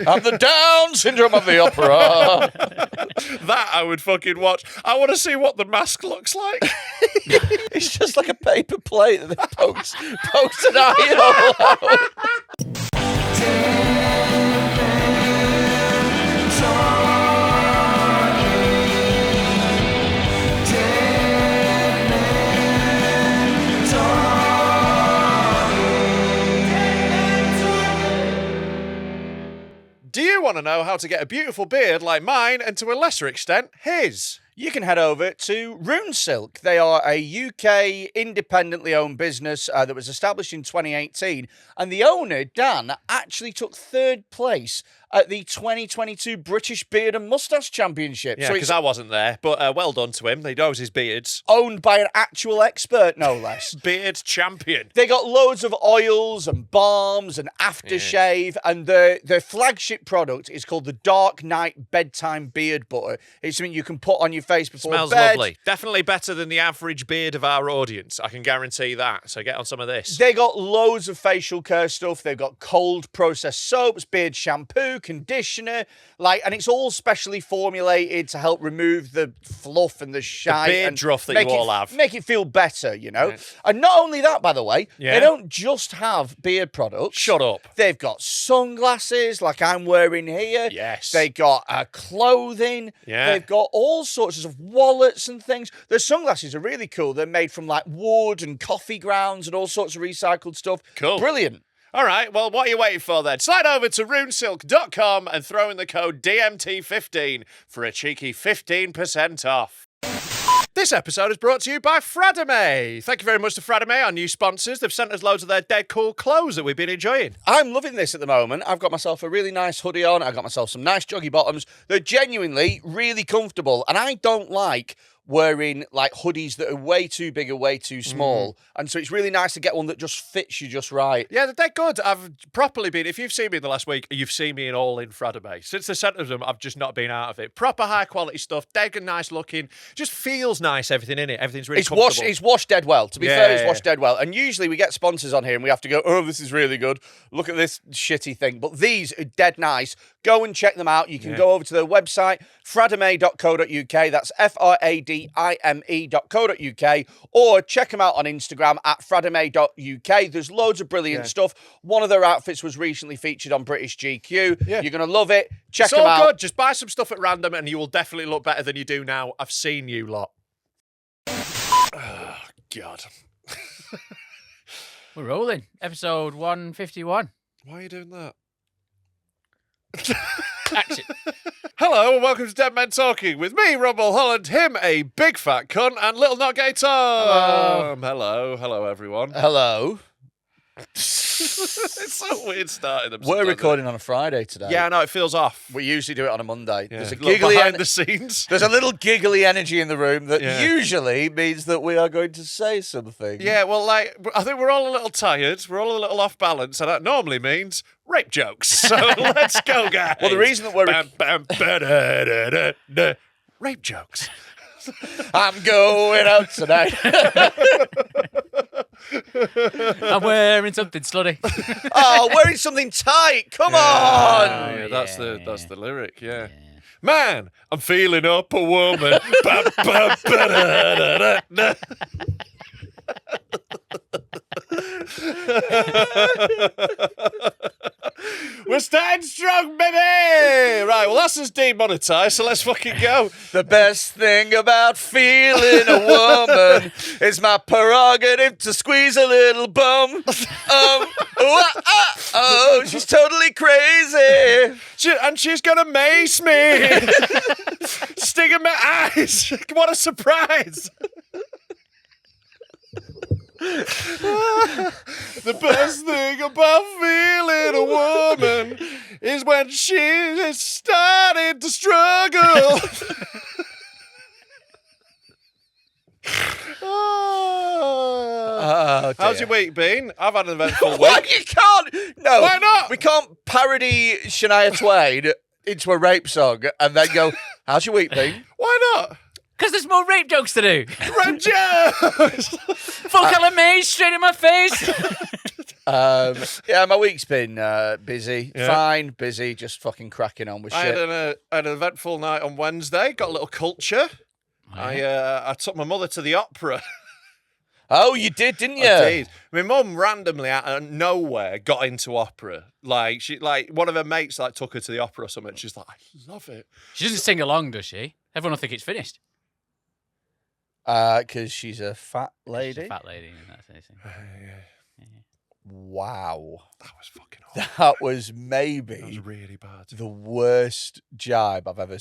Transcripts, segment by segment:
I'm the Down syndrome of the opera. That I would fucking watch. I want to see what the mask looks like. It's just like a paper plate that they pokes an eye all out. Do you want to know how to get a beautiful beard like mine and to a lesser extent, his? You can head over to RuneSilk. They are a UK independently owned business that was established in 2018. And the owner, Dan, actually took third place at the 2022 British Beard and Moustache Championship. Yeah, because I wasn't there, but well done to him. He knows his beards. Owned by an actual expert, no less. Beard champion. They got loads of oils and balms and aftershave, and their flagship product is called the Dark Night Bedtime Beard Butter. It's something you can put on your face before Smells bed. lovely. Definitely better than the average beard of our audience. I can guarantee that. So get on some of this. They got loads of facial care stuff. They've got cold processed soaps, beard shampoo, conditioner, and it's all specially formulated to help remove the fluff and the shine. The beard and druff that you all have. Make it feel better, you know? Yeah. And not only that, by the way, they don't just have beard products. Shut up. They've got sunglasses like I'm wearing here. Yes. They got clothing. Yeah. They've got all sorts of wallets and things. The sunglasses are really cool. They're made from wood and coffee grounds and all sorts of recycled stuff. Cool. Brilliant. All right, well, what are you waiting for then? Slide over to runesilk.com and throw in the code DMT15 for a cheeky 15% off. This episode is brought to you by Fradame. Thank you very much to Fradame, our new sponsors. They've sent us loads of their dead cool clothes that we've been enjoying. I'm loving this at the moment. I've got myself a really nice hoodie on. I've got myself some nice joggy bottoms. They're genuinely really comfortable, and I don't like wearing hoodies that are way too big or way too small. And so it's really nice to get one that just fits you just right. Yeah, they're good. I've properly been, if you've seen me in the last week, you've seen me in all in Fradame. Since they sent us them, I've just not been out of it. Proper high quality stuff, dead and nice looking. Just feels nice, everything in it. Everything's really comfortable. It's washed dead well. To be fair, it's washed dead well. And usually we get sponsors on here and we have to go, oh, this is really good. Look at this shitty thing. But these are dead nice. Go and check them out. You can go over to their website, fradame.co.uk. That's FRADIME.co.uk. Or check them out on Instagram at fradame.uk. There's loads of brilliant stuff. One of their outfits was recently featured on British GQ. Yeah. You're going to love it. Check them out. It's all good. Just buy some stuff at random and you will definitely look better than you do now. I've seen you lot. Oh, God. We're rolling. Episode 151. Why are you doing that? Action. Hello and welcome to Dead Men Talking with me, Mulholland, him, a big fat cunt, and little not gay Tom. Hello everyone. Hello. It's so weird starting them. We're recording on a Friday today. Yeah, no, it feels off. We usually do it on a Monday. Yeah. There's a Look giggly behind the scenes. There's a little giggly energy in the room that usually means that we are going to say something. Yeah, well, I think we're all a little tired. We're all a little off balance, and that normally means rape jokes. So let's go, guys. Well, the reason that we're rape jokes. I'm going out tonight. I'm wearing something slutty. Oh, wearing something tight. Come on. Yeah, that's the lyric. Yeah. Man, I'm feeling up a woman. We're starting strong, baby! Right, well, that's us demonetized, so let's fucking go. The best thing about feeling a woman is my prerogative to squeeze a little bum. Oh, she's totally crazy. And she's gonna mace me. Sting in my eyes. What a surprise. The best thing about feeling a woman is when she is starting to struggle. Oh, how's your week been? I've had an eventful week. What? You can't. No. Why not? We can't parody Shania Twain into a rape song and then go, how's your week been? Why not? Because there's more rape jokes to do. Rape jokes! Full colour me straight in my face. Yeah, my week's been busy. Yeah. Fine, busy, just fucking cracking on with I shit. had an eventful night on Wednesday. Got a little culture. I took my mother to the opera. Oh, you did, didn't you? I did. My mum randomly out of nowhere got into opera. Like one of her mates took her to the opera or something. She's like, I love it. She doesn't sing along, does she? Everyone will think it's finished. Because she's a fat She's lady. a fat lady, and that's anything. Wow. That was fucking awful. That was That maybe was really bad. the worst jibe I've ever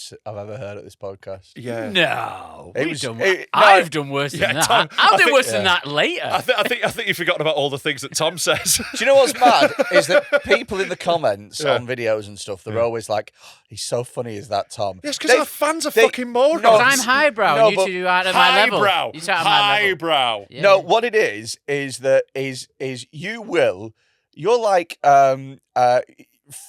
heard at this podcast. Yeah. No, It we've was- done. it- no, I've done worse yeah, than that. Tom, I'll I do think- worse than yeah. that later. I think you've forgotten about all the things that Tom says. Do you know what's mad? Is that people in the comments Yeah. on videos and stuff, they're always like, oh, he's so funny, is that Tom? Yes, because our fans are fucking morons. No, Because I'm highbrow, No, and you but two are out of my level. Highbrow. You two are out of my level. Highbrow. Yeah. No, what it is that you're like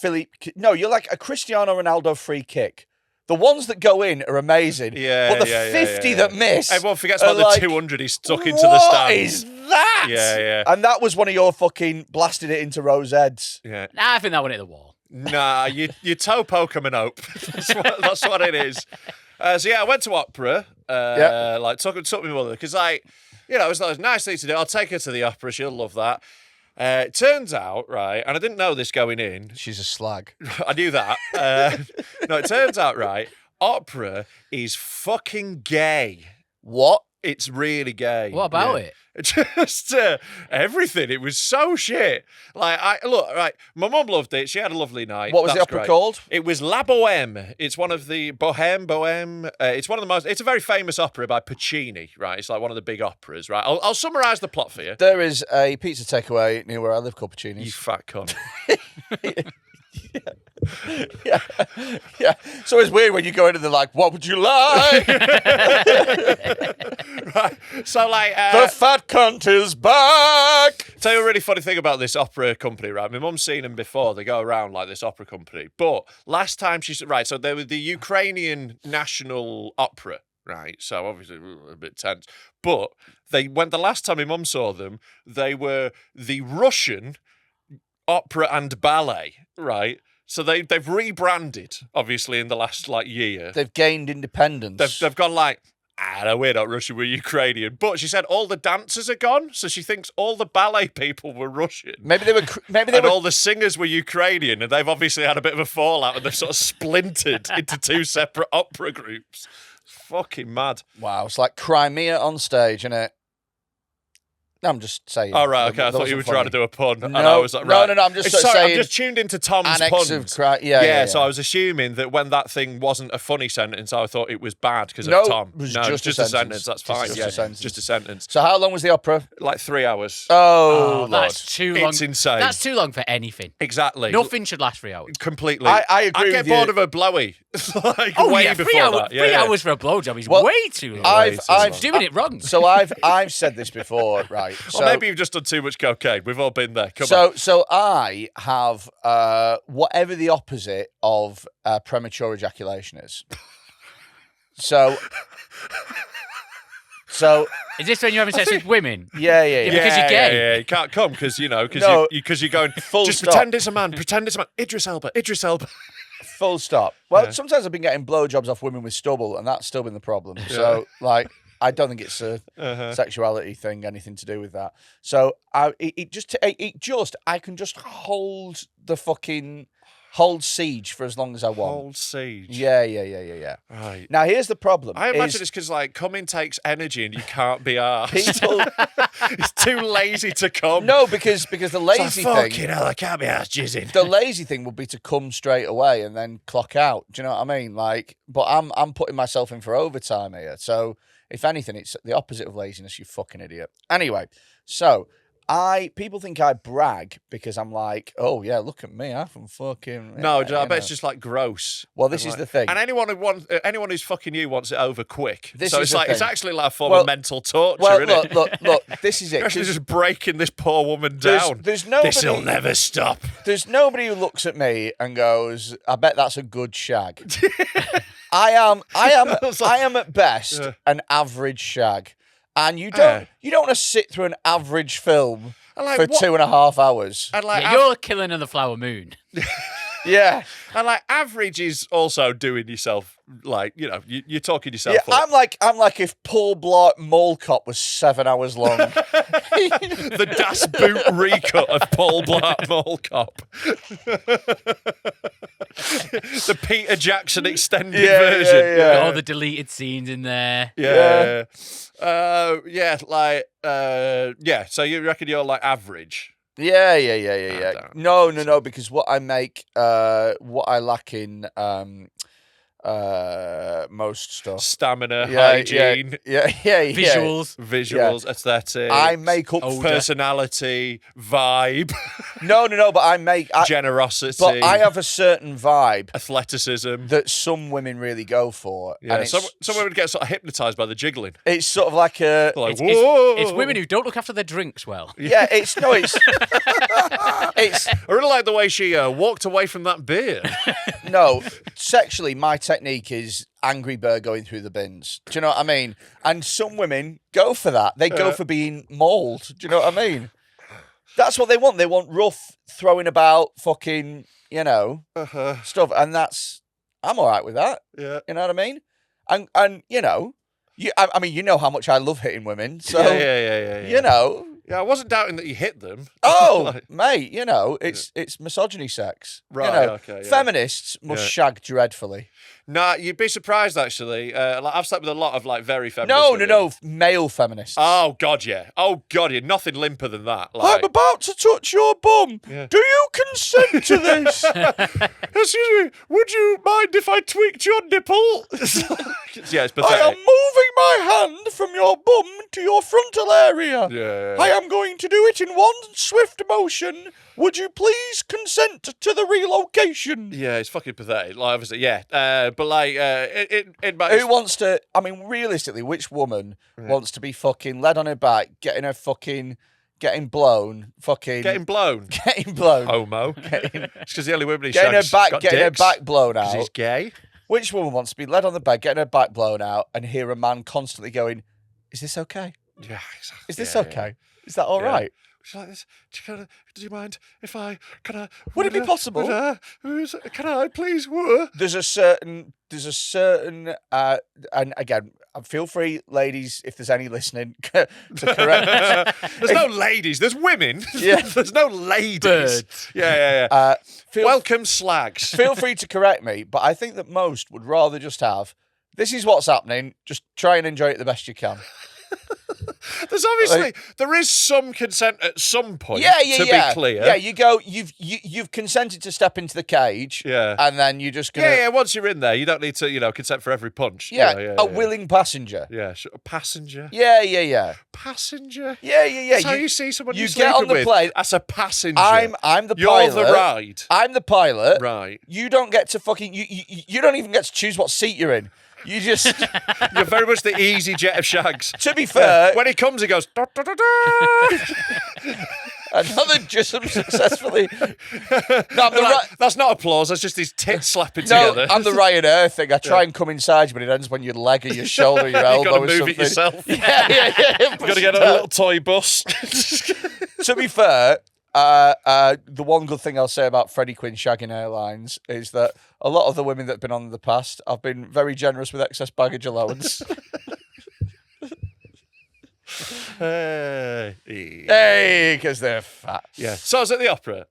Philippe. No, you're like a Cristiano Ronaldo free kick. The ones that go in are amazing. Yeah, But the yeah, 50 yeah. that miss. Everyone forgets are about like, the 200 he stuck into the What stand. is that? Yeah, yeah. And that was one of your fucking blasted it into Rose heads. Yeah. Nah, I think that went hit the wall. Nah, you toe poke 'em and hope. That's what it is. So yeah, I went to opera. Took my mother because it was a nice thing to do. I'll take her to the opera. She'll love that. It turns out, right, and I didn't know this going in. She's a slag. I knew that. No, it turns out, right, opera is fucking gay. What? It's really gay. What about it? Just everything. It was so shit. My mum loved it. She had a lovely night. What was the That's opera great. called? It was La Bohème. It's one of the Bohème. It's one of the most. It's a very famous opera by Puccini. Right. It's like one of the big operas. Right. I'll summarise the plot for you. There is a pizza takeaway near where I live called You Puccini's. fat cunt. Yeah. So it's weird when you go in and they're like, what would you like? Right. So The fat cunt is back. tell you a really funny thing about this opera company, right? My mum's seen them before. They go around like this opera company. But last time so they were the Ukrainian National Opera, right? So obviously a bit tense. But the last time my mum saw them, they were the Russian opera and ballet, right? So they've rebranded, obviously, in the last year. They've gained independence. They've gone no, we're not Russian, we're Ukrainian. But she said all the dancers are gone, so she thinks all the ballet people were Russian. Maybe they were. And all the singers were Ukrainian, and they've obviously had a bit of a fallout, and they've sort of splintered into two separate opera groups. Fucking mad. Wow, it's like Crimea on stage, isn't it? No, I'm just saying. Oh, right, okay. That I thought you were wasn't trying to funny. do a pun. And No, I was like, no, right. no, I'm just Sorry, saying I'm just tuned into Tom's Annex puns. of yeah. So I was assuming that when that thing wasn't a funny sentence, I thought it was bad because No, of Tom. it was No, just just a a sentence. sentence. That's Just fine. a Yeah, sentence. just a sentence. So how long was the opera? 3 hours. Oh, Lord. That's too long. It's insane. That's too long for anything. Exactly. Nothing should last 3 hours. Completely. I agree I'd get with you. bored of a blowy. Oh way yeah, before 3 hours. that. Yeah, 3 yeah. hours for a blowjob is Well, way too long. I've doing it wrong. So I've said this before, right? So, Or maybe you've just done too much cocaine. We've all been there. Come on. So I have whatever the opposite of premature ejaculation is. So Is this when you're having sex with women? yeah. because you're gay. Yeah. You can't come because No. you're going. Full Just stop. pretend it's a man. Pretend it's a man. Idris Elba. Full stop. Well, sometimes I've been getting blowjobs off women with stubble, and that's still been the problem. So, I don't think it's a sexuality thing, anything to do with that. So, I can just hold siege for as long as I want. Hold siege. Yeah. Right. Now, here's the problem. I imagine it's because coming takes energy and you can't be arsed. people. It's too lazy to come. No, because the lazy thing. Fucking hell, I can't be arsed jizzing. The lazy thing would be to come straight away and then clock out. Do you know what I mean? But I'm putting myself in for overtime here. So if anything, it's the opposite of laziness. You fucking idiot. Anyway, so people think I brag because I'm like, oh yeah, look at me, I'm fucking. No, you I bet know. it's just gross. Well, this is the thing. And anyone who's fucking you wants it over quick. This so is it's the it's thing. actually like a form Well- of mental torture, Well, isn't it? look, this is it. You're actually 'cause just breaking this poor woman there's- down. there's nobody- This'll never stop. There's nobody who looks at me and goes, I bet that's a good shag. I am at best an average shag. And you don't want to sit through an average film like, for 2.5 hours. And like, Yeah, you're killing on the flower moon. Yeah. And like average is also doing yourself like, you know, you're talking yourself Yeah, up. I'm like if Paul Blart Mole Cop was 7 hours long. The Das Boot recut of Paul Blart Mall Cop. The Peter Jackson extended version. Yeah. Got all the deleted scenes in there. Yeah. So you reckon you're like average? Yeah. No, because what I make, what I lack in most stuff. Stamina, hygiene, visuals, aesthetic. I make up personality, vibe. No, but I make generosity. But I have a certain vibe, athleticism that some women really go for. Yeah, and some women get sort of hypnatized by the jiggling. It's sort of like a. Like, it's women who don't look after their drinks well. Yeah, it's. I really like the way she walked away from that beer. No, sexually, my technique is Angry Bird going through the bins. Do you know what I mean? And some women go for that. They go for being mauled. Do you know what I mean? That's what they want. They want rough, throwing about, fucking, stuff. And I'm all right with that. Yeah. You know what I mean? And you know how much I love hitting women. So, yeah. you know. Yeah, I wasn't doubting that you hit them. Oh, mate, it's misogyny sex. Right, okay. Yeah. Feminists must shag dreadfully. Nah, you'd be surprised, actually. I've slept with a lot of, very feminists. No, male feminists. Oh, God, yeah. Nothing limper than that. I'm about to touch your bum. Yeah. Do you consent to this? Excuse me, would you mind if I tweaked your nipple? Yeah, it's pathetic. I am moving my hand from your bum to your frontal area. Yeah. I am going to do it in one swift motion. Would you please consent to the relocation? Yeah, it's fucking pathetic. Obviously, yeah. But in my... Who wants to... I mean, realistically, which woman wants to be fucking led on her back, getting blown? Getting blown? Getting blown. Homo. It's because the only women he getting shags got her dicks. back blown out. Because he's gay. Which woman wants to be led on the bed, getting her back blown out, and hear a man constantly going, "Is this okay? Yeah, exactly. Is this okay? Is that all right?" She's like this. Do you mind if I Would it be possible? Can I please? There's a certain, and again, feel free, ladies, if there's any listening, to correct. There's no ladies. There's women. Yeah. There's no ladies. Birds. Yeah. Welcome, slags. Feel free to correct me, but I think that most would rather just have, this is what's happening, just try and enjoy it the best you can. There's obviously there is some consent at some point. To be clear. Yeah, you go. You've consented to step into the cage. Yeah, and then you're just gonna. Yeah. Once you're in there, you don't need to consent for every punch. Yeah, a willing passenger. Yeah, a passenger. Yeah. Passenger. Yeah. That's how you see someone you you're get on the with. plane. As a passenger. I'm the You're pilot. the ride. I'm the pilot. Right. You don't get to fucking. You don't even get to choose what seat you're in. You just... You're very much the easy jet of shags. To be fair... When he comes, he goes... Da, da, da, da. Another jism successfully... No, that's not applause, that's just his tits slapping together. I'm the Ryanair thing. I try and come inside you, but it ends when your leg or your shoulder or your elbow or something. You've got to move it yourself. Yeah. You've got to get a little toy bus. To be fair... the one good thing I'll say about Freddy Quinne shagging airlines is that a lot of the women that have been on in the past have been very generous with excess baggage allowance. Hey, because they're fat. Yeah. So I was at the opera.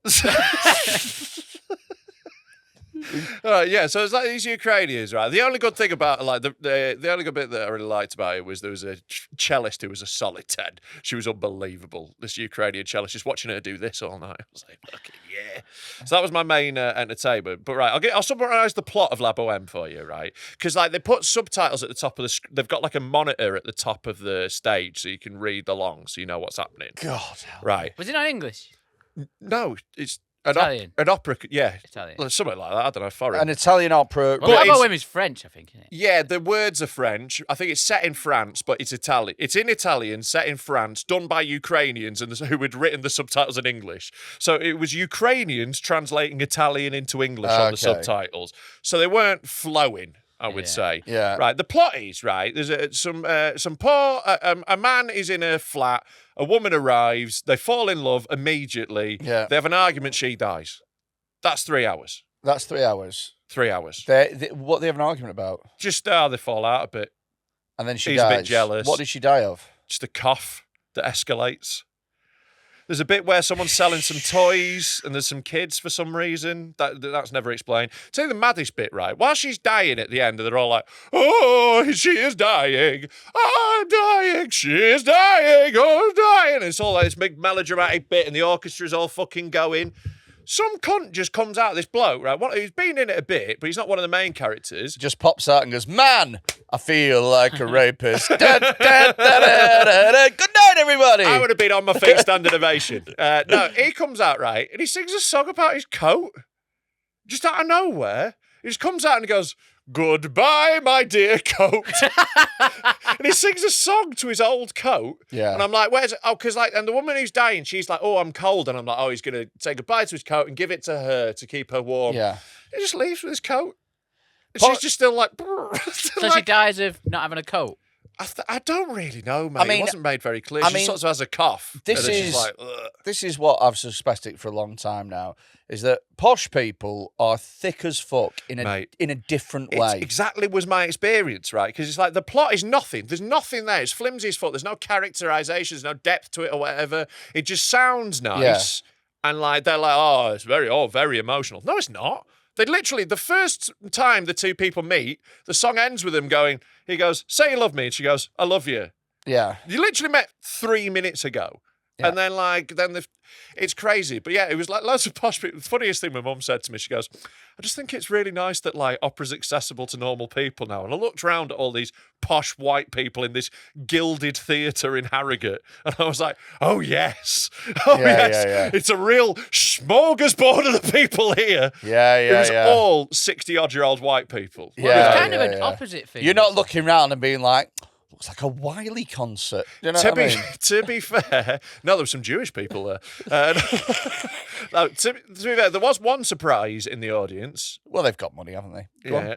All right, yeah. So it's like these Ukrainians, right? The only good thing about the only good bit that I really liked about it was there was a cellist who was a solid 10. She was unbelievable. This Ukrainian cellist, just watching her do this all night. I was like, fucking yeah. So that was my main entertainment. But right, I'll summarise the plot of La Boheme for you, right? Because they put subtitles at the top of the. They've got a monitor at the top of the stage so you can read along, so you know what's happening. God, right? Was it not English? No, it's. Italian. An opera, yeah. Italian. Something like that, I don't know, foreign. An Italian opera. Well, La Boheme is French, I think, isn't it? Yeah, the words are French. I think it's set in France, but it's Italian. It's in Italian, set in France, done by Ukrainians who had written the subtitles in English. So it was Ukrainians translating Italian into English on the subtitles. So they weren't flowing. I would say. Yeah. Right. The plot is, right, there's a man is in a flat, a woman arrives, they fall in love immediately, Yeah. they have an argument, she dies. That's 3 hours. That's 3 hours. 3 hours. What they have an argument about? Just they fall out a bit. And then she He's dies. a bit jealous. What did she die of? Just a cough that escalates. There's a bit where someone's selling some toys and there's some kids for some reason. That's never explained. Tell you the maddest bit, right? While she's dying at the end, they're all like, oh, she is dying. I'm dying. She is dying. Oh, I'm dying. And it's all like this big melodramatic bit and the orchestra's all fucking going. Some cunt just comes out of this bloke, right? He's been in it a bit, but he's not one of the main characters. Just pops out and goes, man, I feel like a rapist. Good night, everybody. I would have been on my feet standing ovation. No, he comes out, right, and he sings a song about his coat. Just out of nowhere. He just comes out and he goes, goodbye, my dear coat. And he sings a song to his old coat. Yeah. And I'm like, where's it? Oh, because and the woman who's dying, she's like, oh, I'm cold. And I'm like, oh, he's going to say goodbye to his coat and give it to her to keep her warm. Yeah. He just leaves with his coat. And she's just still like, So she dies of not having a coat. I don't really know, mate. I mean, it wasn't made very clear. I She mean, sort of has a cough. This and then she's is like, ugh. this is what I've suspected for a long time now, is that posh people are thick as fuck in a different way. It exactly was my experience, right? Because it's like the plot is nothing. There's nothing there. It's flimsy as fuck. There's no characterization. There's no depth to it or whatever. It just sounds nice. Yeah. And like they're like, oh, it's very emotional. No, it's not. They literally, the first time the two people meet, the song ends with him going, he goes, say you love me. And she goes, I love you. Yeah. You literally met 3 minutes ago. Yeah. And then it's crazy. But yeah, it was like loads of posh people. The funniest thing my mum said to me, she goes, I just think it's really nice that like opera's accessible to normal people now. And I looked around at all these posh white people in this gilded theatre in Harrogate. And I was like, oh yes. Oh yes. Yeah. It's a real smorgasbord of the people here. Yeah. It was all 60-odd-year-old white people. Yeah. It's kind of an opposite thing. You're not looking around and being like, looks like a Wiley concert. You know what I mean? To be fair, no, there were some Jewish people there. No, to be fair, there was one surprise in the audience. Well, they've got money, haven't they? Go on.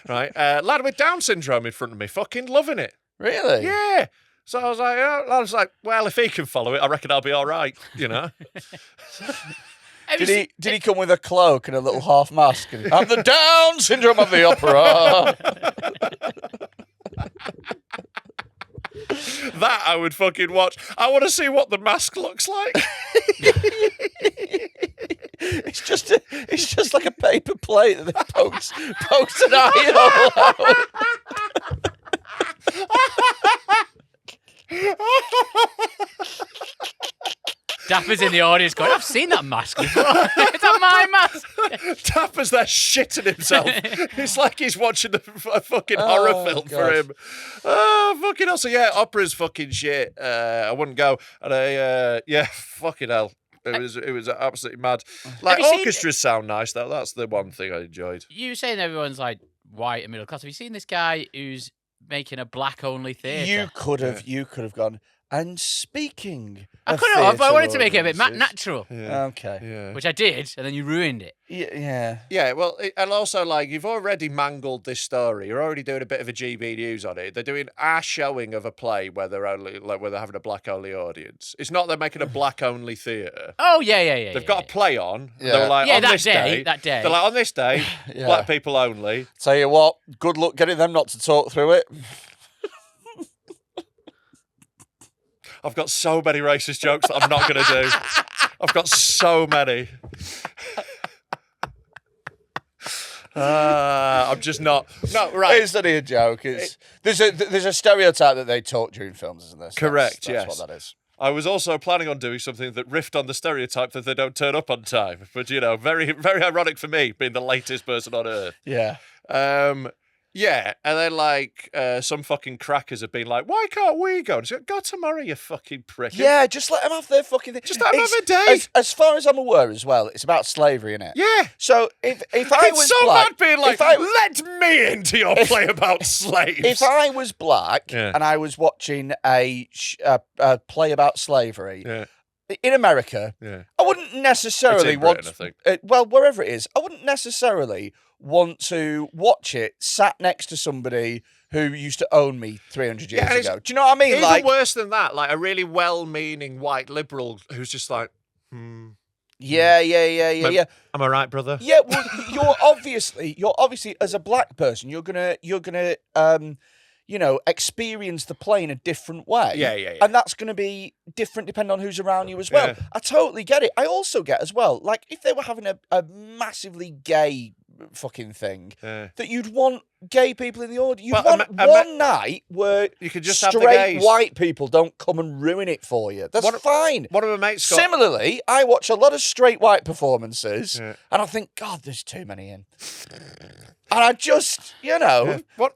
Right. Lad with Down syndrome in front of me, fucking loving it. Really? Yeah. So I was like, well, if he can follow it, I reckon I'll be all right, you know? Did he come with a cloak and a little half mask? I'm the Down syndrome of the opera. That I would fucking watch. I want to see what the mask looks like. It's just like a paper plate that they pokes an eye out. Dapper's in the audience going, I've seen that mask before. Is that my mask? Dapper's there shitting himself. It's like he's watching a fucking horror film for him. Oh, fucking hell. So yeah, opera's fucking shit. I wouldn't go. And fucking hell. It was absolutely mad. Like, orchestras sound nice, though. That's the one thing I enjoyed. You were saying everyone's like white and middle class. Have you seen this guy who's making a black-only theatre? You could have gone. And speaking, I could have, but I wanted to make it a bit natural. Yeah. Okay. Yeah. Which I did, and then you ruined it. Yeah. Yeah, well, and also, like, you've already mangled this story. You're already doing a bit of a GB News on it. They're doing a showing of a play where they're having a black-only audience. It's not they're making a black-only theatre. Oh, yeah. They've got a play on. Yeah. They were like, on this day. That day. They're like, on this day, black people only. Tell you what, good luck getting them not to talk through it. I've got so many racist jokes that I'm not going to do. I've got so many. I'm just not. No, right. It's not a joke. There's a stereotype that they talk during films, isn't there? So Correct, that's yes. what that is. I was also planning on doing something that riffed on the stereotype that they don't turn up on time. But, very, very ironic for me, being the latest person on Earth. Yeah. Yeah, and then like some fucking crackers have been like, "Why can't we go?" And she's like, "Go tomorrow, you fucking prick." Yeah, just let them have their fucking thing. Just let them have a day. As far as I'm aware, as well, it's about slavery, innit? Yeah. So if I it's was so black, bad being like, let me into your play about slaves. If I was black and I was watching a play about slavery, in America, Yeah. I wouldn't necessarily It's in Britain, want. I think. Well, wherever it is, I wouldn't necessarily want to watch it sat next to somebody who used to own me 300 years and it's ago. Do you know what I mean? Even worse than that, like a really well-meaning white liberal who's just like, yeah. Am I right, brother? Yeah, well, you're obviously as a black person, you're gonna experience the play in a different way. Yeah. And that's gonna be different depending on who's around you as well. Yeah. I totally get it. I also get as well, like if they were having a massively gay fucking thing, that you'd want gay people in the audience. You'd want one night where you could just have the straight gays. white people don't come and ruin it for you. That's fine. One of my mates got... Similarly, I watch a lot of straight white performances, and I think, God, there's too many in. And I just,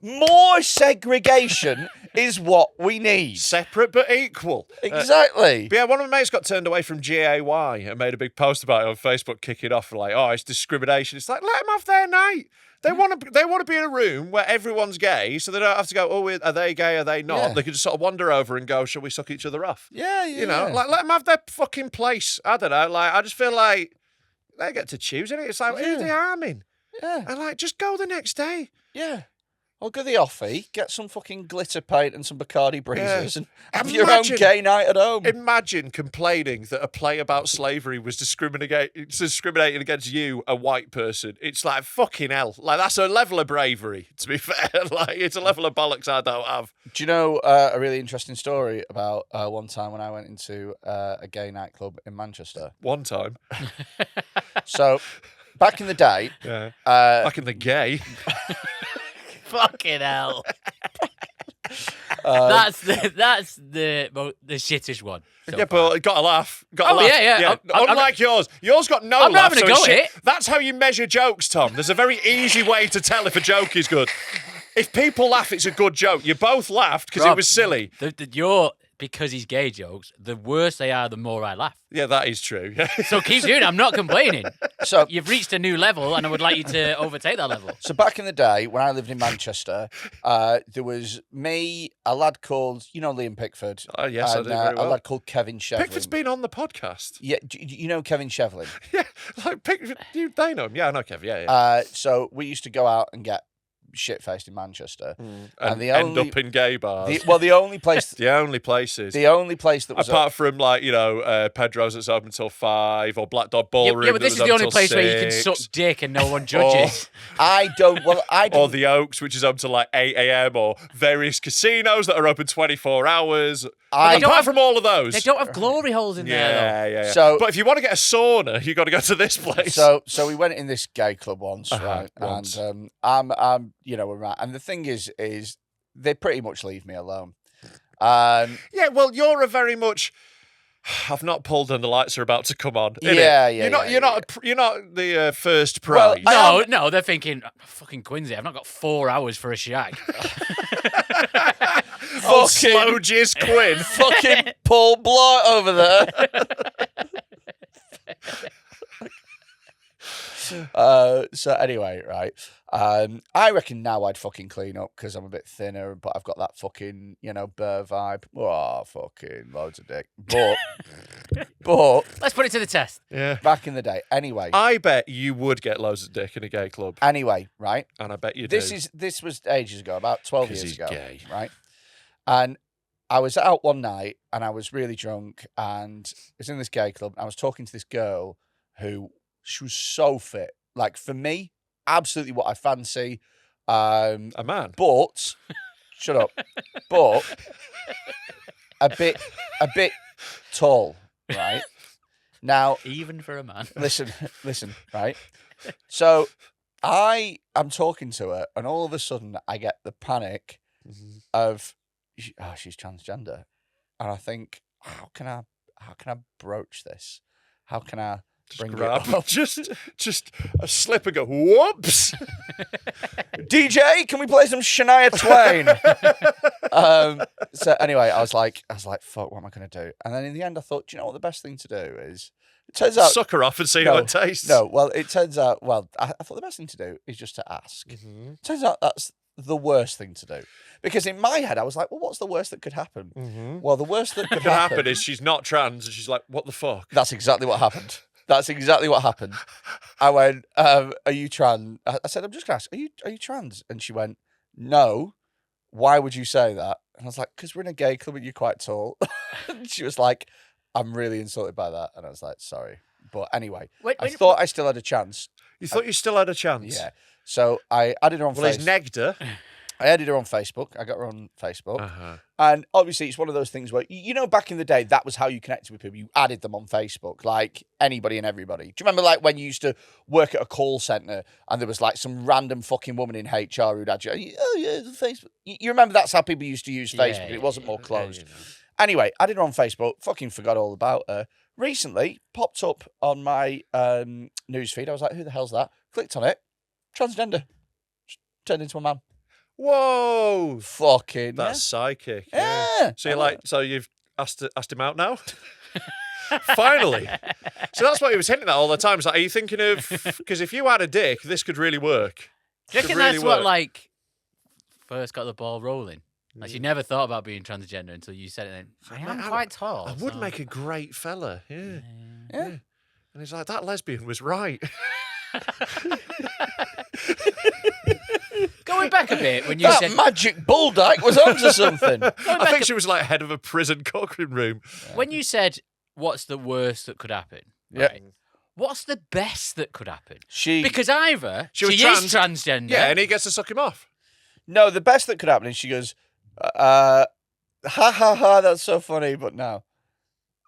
more segregation is what we need. Separate but equal. Exactly. But yeah, one of my mates got turned away from GAY and made a big post about it on Facebook, kicking off like, oh, it's discrimination. It's like, let them have their night. They want to be in a room where everyone's gay, so they don't have to go, oh, are they gay, are they not? Yeah. They can just sort of wander over and go, shall we suck each other off? Yeah. Like, let them have their fucking place. I don't know. Like, I just feel like they get to choose, innit? It's like, who's they harming? Yeah. And like, just go the next day. Yeah. Or go the offie, get some fucking glitter paint and some Bacardi breezers and have your own Imagine- gay night at home. Imagine complaining that a play about slavery was discriminating against you, a white person. It's like, fucking hell. Like, that's a level of bravery, to be fair. Like, it's a level of bollocks I don't have. Do you know a really interesting story about one time when I went into a gay nightclub in Manchester? One time. So, back in the day... Yeah. Back in the gay. Fucking hell. That's the shittest one. So yeah, but got to laugh. Got to Oh, laugh. yeah. Unlike yours. Yours got no I'm not laugh. having a so go at it. That's how you measure jokes, Tom. There's a very easy way to tell if a joke is good. If people laugh, it's a good joke. You both laughed because it Rob, was silly. Because he's gay jokes, the worse they are, the more I laugh. Yeah, that is true. So keep doing it. I'm not complaining. So You've reached a new level, and I would like you to overtake that level. So back in the day, when I lived in Manchester, there was me, a lad called, Liam Pickford. Oh, yes, I and, do very well. a lad called Kevin Shevlin. Pickford's been on the podcast. Yeah, you know Kevin Shevlin? Yeah, like Pickford, they know him. Yeah, I know Kev. Yeah. So we used to go out and get shit-faced in Manchester. And the end only- up in gay bars. The only place... The only places. The only place that was... Apart from, like, Pedro's that's open till 5, or Black Dog Ballroom. Yeah, but this is the only place where you can 6. suck dick and no one judges. I don't... Or the Oaks, which is open till like 8 a.m, or various casinos that are open 24 hours. Apart from all of those. They don't have glory holes in there, Yeah. So- but if you want to get a sauna, you got to go to this place. So we went in this gay club once, right? once. And I'm we're right. And the thing is they pretty much leave me alone. yeah, well, you're a very much. I've not pulled and the lights are about to come on. Yeah, innit? yeah, You're not the first Well, prize. No, they're thinking, fucking Quincy, I've not got 4 hours for a shag. Oh, slow jizz Quinn. Fucking Paul Blart over there. So anyway, right. I reckon now I'd fucking clean up because I'm a bit thinner, but I've got that fucking, Burr vibe. Oh, fucking loads of dick. But Let's put it to the test. Yeah. back in the day. Anyway. I bet you would get loads of dick in a gay club. Anyway, right. And I bet you do. This was ages ago, about 12 years he's ago. gay. Right. And I was out one night and I was really drunk and I was in this gay club and I was talking to this girl who she was so fit. Like for me, absolutely what I fancy. A man. But shut up. But a bit tall, right? Now Even for a man. listen, right? So I am talking to her and all of a sudden I get the panic of she's transgender. And I think, how can I broach this? How can I bring it up? Just a slip and go, whoops. DJ, can we play some Shania Twain? So anyway, I was like, fuck, what am I going to do? And then in the end, I thought, do you know what the best thing to do is? It turns out, Suck her off and see how it tastes. No, well, it turns out, I thought the best thing to do is just to ask. Turns out the worst thing to do? Because in my head, I was like, well, what's the worst that could happen? Mm-hmm. Well, the worst that could What could happen is she's not trans and she's like, what the fuck? That's exactly what happened. That's exactly what happened. I went, are you trans? I said, I'm just going to ask, are you trans? And she went, no. Why would you say that? And I was like, because we're in a gay club and you're quite tall. And she was like, I'm really insulted by that. And I was like, sorry. But anyway, I thought I still had a chance. You thought you still had a chance? Yeah. So I added her on Well, he's Facebook. negged her. I added her on Facebook. I got her on Facebook. Uh-huh. And obviously, it's one of those things where, back in the day, that was how you connected with people. You added them on Facebook, like anybody and everybody. Do you remember, like, when you used to work at a call centre and there was, like, some random fucking woman in HR who'd add you? Oh, yeah, Facebook. You remember that's how people used to use Facebook. It wasn't more closed. Anyway, added her on Facebook. Fucking forgot all about her. Recently, popped up on my newsfeed. I was like, who the hell's that? Clicked on it. Transgender. Turned into a man. Whoa! Fucking That's psychic. Yeah. So you've asked him out now? Finally. So that's what he was hinting at all the time. It's like, are you thinking of, because if you had a dick, this could really work. Do you reckon that's what, like, first got the ball rolling? Like, you never thought about being transgender until you said it. And I am quite tall. I would make a great fella. Yeah. And he's like, that lesbian was right. Going back a bit, when you said... That magic bull dyke was onto something. I think she was like head of a prison cooking room. When you said, what's the worst that could happen? Yeah. Right, what's the best that could happen? She Because either She was is transgender... Yeah, and he gets to suck him off. No, the best that could happen is she goes, ha ha ha, that's so funny, but no.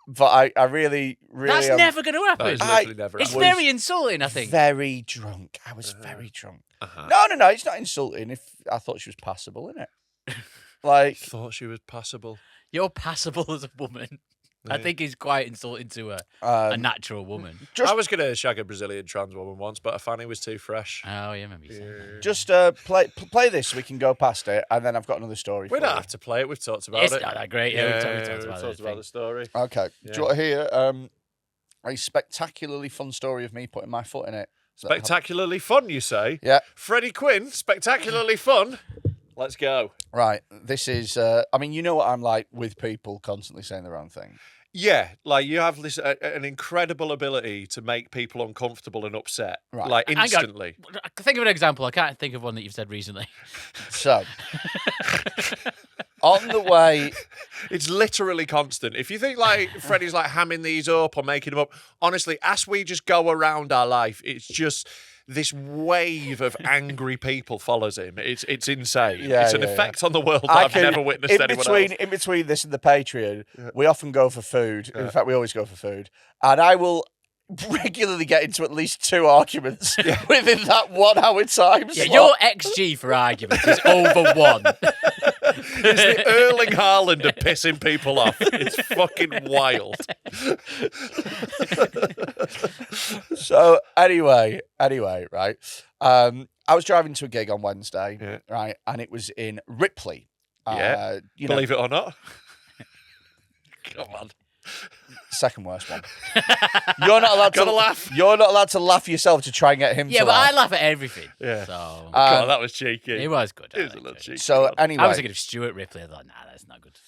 But I really That's never going to happen. That is literally never It's happened. very insulting, I think. very drunk. I was very drunk. Uh-huh. No, it's not insulting. If I thought she was passable, innit? Like, Thought she was passable. You're passable as a woman. I Yeah. think is quite insulting to a um, natural woman. just I was going to shag a Brazilian trans woman once, but I found he was too fresh. Oh, yeah, maybe you said that. just play this so we can go past it, and then I've got another story. We for don't you. have to play it. We've talked about It's it. not that great. Yeah, we've talked about, about the story. Okay. Yeah. Do you want to hear a spectacularly fun story of me putting my foot in it? Spectacularly fun, you say? Yeah. Freddy Quinne, spectacularly fun. Let's go. Right. This is. I mean, you know what I'm like with people constantly saying the wrong thing. Yeah, like you have this an incredible ability to make people uncomfortable and upset, Right. like Hang on. instantly. Think of an example. I can't think of one that you've said recently. So, on the way, It's literally constant. If you think like Freddie's like hamming these up or making them up, honestly, as we just go around our life, it's just this wave of angry people follows him. It's insane. Yeah, it's an yeah, effect on the world that I've never witnessed anyone else. in between this and the Patreon, we often go for food. In fact, we always go for food, and I will regularly get into at least 2 arguments within that 1 hour time. Yeah, slot. your XG for arguments is over 1. It's the Erling Haaland of pissing people off. It's fucking wild. So anyway, right. I was driving to a gig on Wednesday, right, and it was in Ripley. Yeah, you know, believe it or not. Come on. second worst one. You're not allowed Gotta to laugh. You're not allowed to laugh yourself to try and get him Yeah, to but I laugh. laugh at everything. Yeah. So God, that was cheeky. it was good. It was a little cheeky. So one. anyway, I was thinking of Stuart Ripley. I thought, nah, that's not good.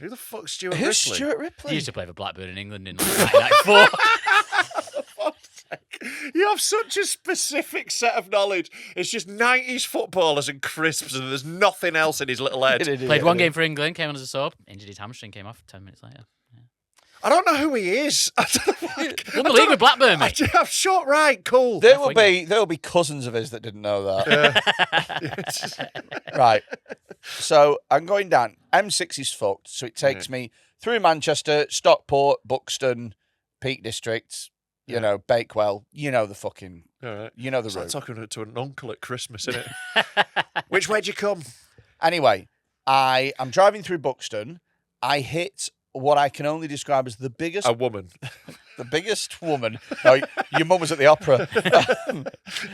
Who the fuck's Stuart who's Ripley? Stuart He Ripley? used to play for Blackburn in England in 1994. You have such a specific set of knowledge. It's just 90s footballers and crisps, and there's nothing else in his little head. Played one game for England, came on as a sub, injured his hamstring, came off 10 minutes later. I don't know who he is. I don't know. Won the league with Blackburn, mate. I'm short, right? Cool. There will be cousins of his that didn't know that. Right. So I'm going down. M6 is fucked. So it takes me through Manchester, Stockport, Buxton, Peak District, you know, Bakewell. You know the fucking, All right. you know the It's like route. talking to an uncle at Christmas, isn't it? Which way'd you come? Anyway, I'm driving through Buxton. I hit what I can only describe as the biggest A woman. the biggest woman. No, your mum was at the opera.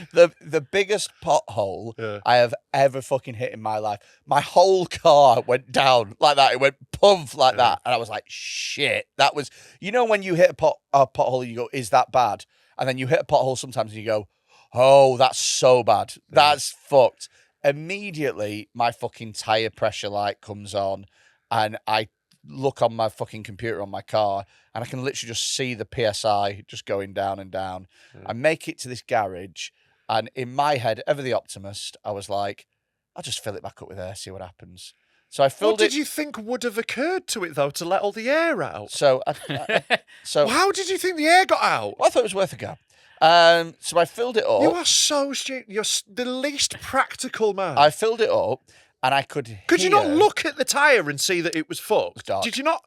the biggest pothole I have ever fucking hit in my life. My whole car went down like that. It went pump like that, and I was like, "Shit!" That was, you know, when you hit a pothole, and you go, "Is that bad?" And then you hit a pothole sometimes, and you go, "Oh, that's so bad. That's fucked." immediately my fucking tire pressure light comes on, and I look on my fucking computer on my car, and I can literally just see the PSI just going down and down. I make it to this garage, and in my head, ever the optimist, I was like, I'll just fill it back up with air, see what happens. So I filled What did you think would have occurred to it, though, to let all the air out? So, Well, how did you think the air got out? I thought it was worth a go. So I filled it up. You are so stupid. You're the least practical man. I filled it up, and I could Could you not hear- look at the tyre and see that it was fucked? dark. Did you not?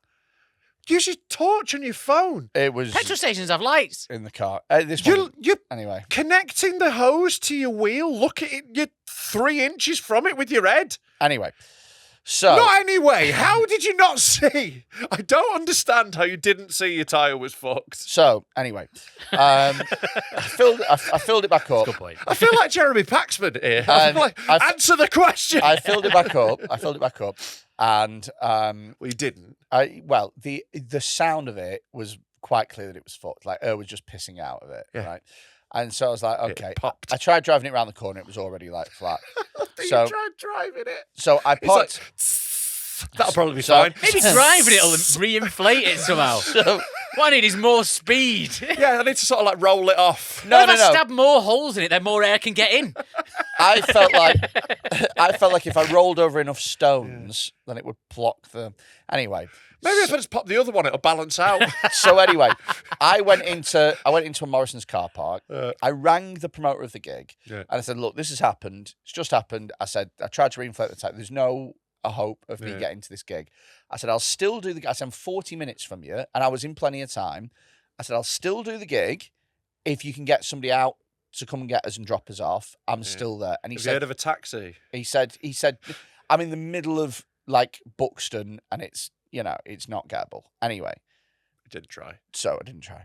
Use your torch on your phone. It was Petrol stations have lights. in the car. You're Anyway. connecting the hose to your wheel. Look at it. You're 3 inches from it with your head. Anyway. So Not anyway. How did you not see? I don't understand how you didn't see your tyre was fucked. So anyway, I filled it back up. Good point. I feel like Jeremy Paxman here. I'm like, answer the question. I filled it back up. And Well, you didn't. the sound of it was quite clear that it was fucked. Like air was just pissing out of it, Yeah. right? And so I was like, It okay. popped. I tried driving it around the corner. It was already like flat. You So- tried driving it. So I It's like, parked. that'll probably be So- fine. Maybe driving it'll reinflate it somehow. So, What I need is more speed. Yeah, I need to sort of like roll it off. no, What no, if I no. stab more holes in it, then more air can get in? I felt like if I rolled over enough stones, then it would block the. Anyway, Maybe if I just pop the other one, it'll balance out. so anyway, I went into a Morrison's car park. I rang the promoter of the gig, Yeah. and I said, "Look, this has happened. It's just happened." I said, "I tried to reinflate the type. There's no hope of me Yeah. getting to this gig." I said, "I'll still do the gig." I said, "I'm 40 minutes from you, and I was in plenty of time." I said, "I'll still do the gig if you can get somebody out to come and get us and drop us off. I'm still there." And he Have you heard said, of a taxi? he said, "I'm in the middle of like Buxton, and it's it's not gettable." Anyway, I didn't try. so I didn't try.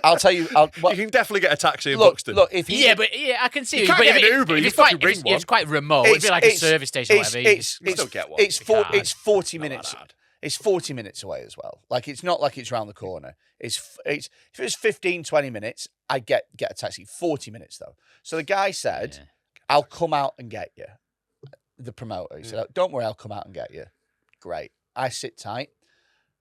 I'll tell you. You can definitely get a taxi in Buxton. Look, if you Yeah, but I can see You it. can't But get if an it- Uber, if you it's quite, fucking ring if one. it's quite remote. It'd be like a service station or whatever. It's still get one. It's can't. 40 Not minutes. that hard. It's 40 minutes away as well. Like it's not like it's around the corner. It's if it was 15, 20 minutes, I'd get a taxi. 40 minutes though. So the guy said, Yeah. "I'll come out and get you." The promoter. He said, "Don't worry, I'll come out and get you." Great. I sit tight.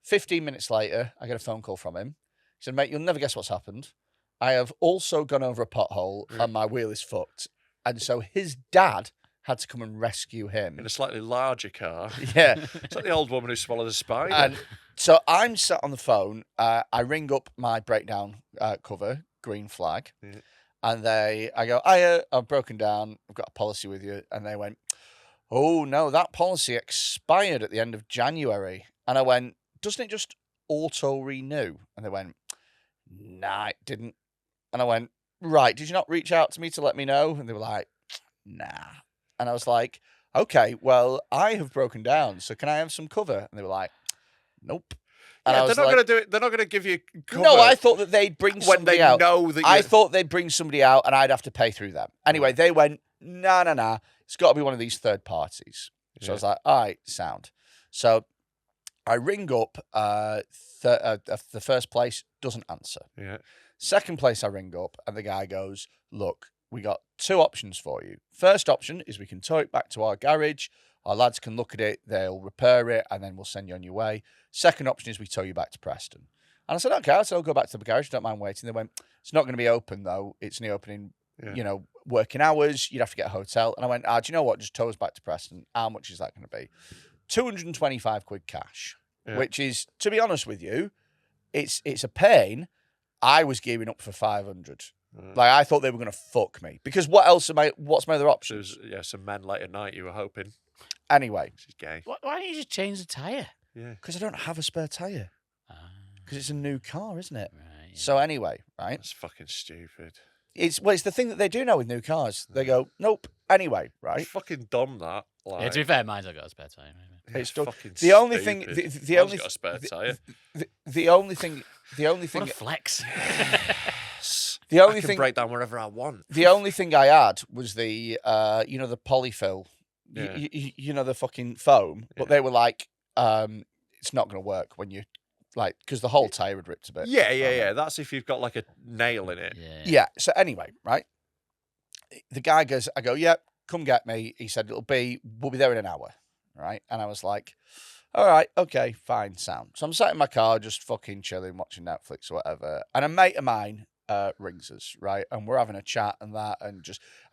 15 minutes later, I get a phone call from him. He said, "Mate, you'll never guess what's happened. I have also gone over a pothole and my wheel is fucked." And so his dad had to come and rescue him. In a slightly larger car. Yeah. It's like the old woman who swallowed a spider. And so I'm sat on the phone. I ring up my breakdown cover, green flag. Yeah. And I go, I've broken down. I've got a policy with you. And they went, "Oh, no, that policy expired at the end of January." And I went, "Doesn't it just auto-renew?" And they went, "Nah, it didn't." And I went, "Right, did you not reach out to me to let me know?" And they were like, "Nah." And I was like, "Okay, well, I have broken down, so can I have some cover?" And they were like, "Nope." And Yeah, I they're was not like, going to do it. They're not going to give you cover "No, I thought that they'd bring when somebody they out. know that I thought they'd bring somebody out and I'd have to pay through them." Anyway, they went, nah. It's got to be one of these third parties. So I was like, all right, sound. So I ring up the first place, doesn't answer. Yeah. Second place I ring up and the guy goes, "Look, we got two options for you. First option is we can tow it back to our garage. Our lads can look at it, they'll repair it, and then we'll send you on your way. Second option is we tow you back to Preston." And I said, "Okay." I said, "I'll go back to the garage, don't mind waiting." They went, "It's not going to be open though. It's only opening, working hours. You'd have to get a hotel." And I went, "Do you know what? Just tow us back to Preston. How much is that going to be?" 225 quid cash, which is, to be honest with you, it's a pain. I was gearing up for 500. Like I thought they were going to fuck me because what's my other option? Some men late at night you were hoping. Anyway, She's gay. Why don't you just change the tyre? Yeah. because I don't have a spare tyre. Because it's a new car, isn't it? Right, yeah. So anyway, right? That's fucking stupid. It's the thing that they do now with new cars. They go, "Nope." Anyway, right? It's fucking dumb that. Like, Yeah, to be fair, mine's not got a spare tyre. It's done. fucking The only thing, stupid. the Mine's only, got a spare tyre. the only thing, What a flex. the only I can thing, break down wherever I want. the only thing I had was the the polyfill, Yeah. the fucking foam. But they were like, it's not going to work when you because the whole tire had ripped a bit. Yeah. That's if you've got like a nail in it. Yeah. Yeah. So anyway, right? the guy goes, I go, yep, come get me. He said, we'll be there in an hour, right? And I was like, all right, okay, fine, sound. So I'm sat in my car, just fucking chilling, watching Netflix or whatever. And a mate of mine rings us, right? And we're having a chat and that, and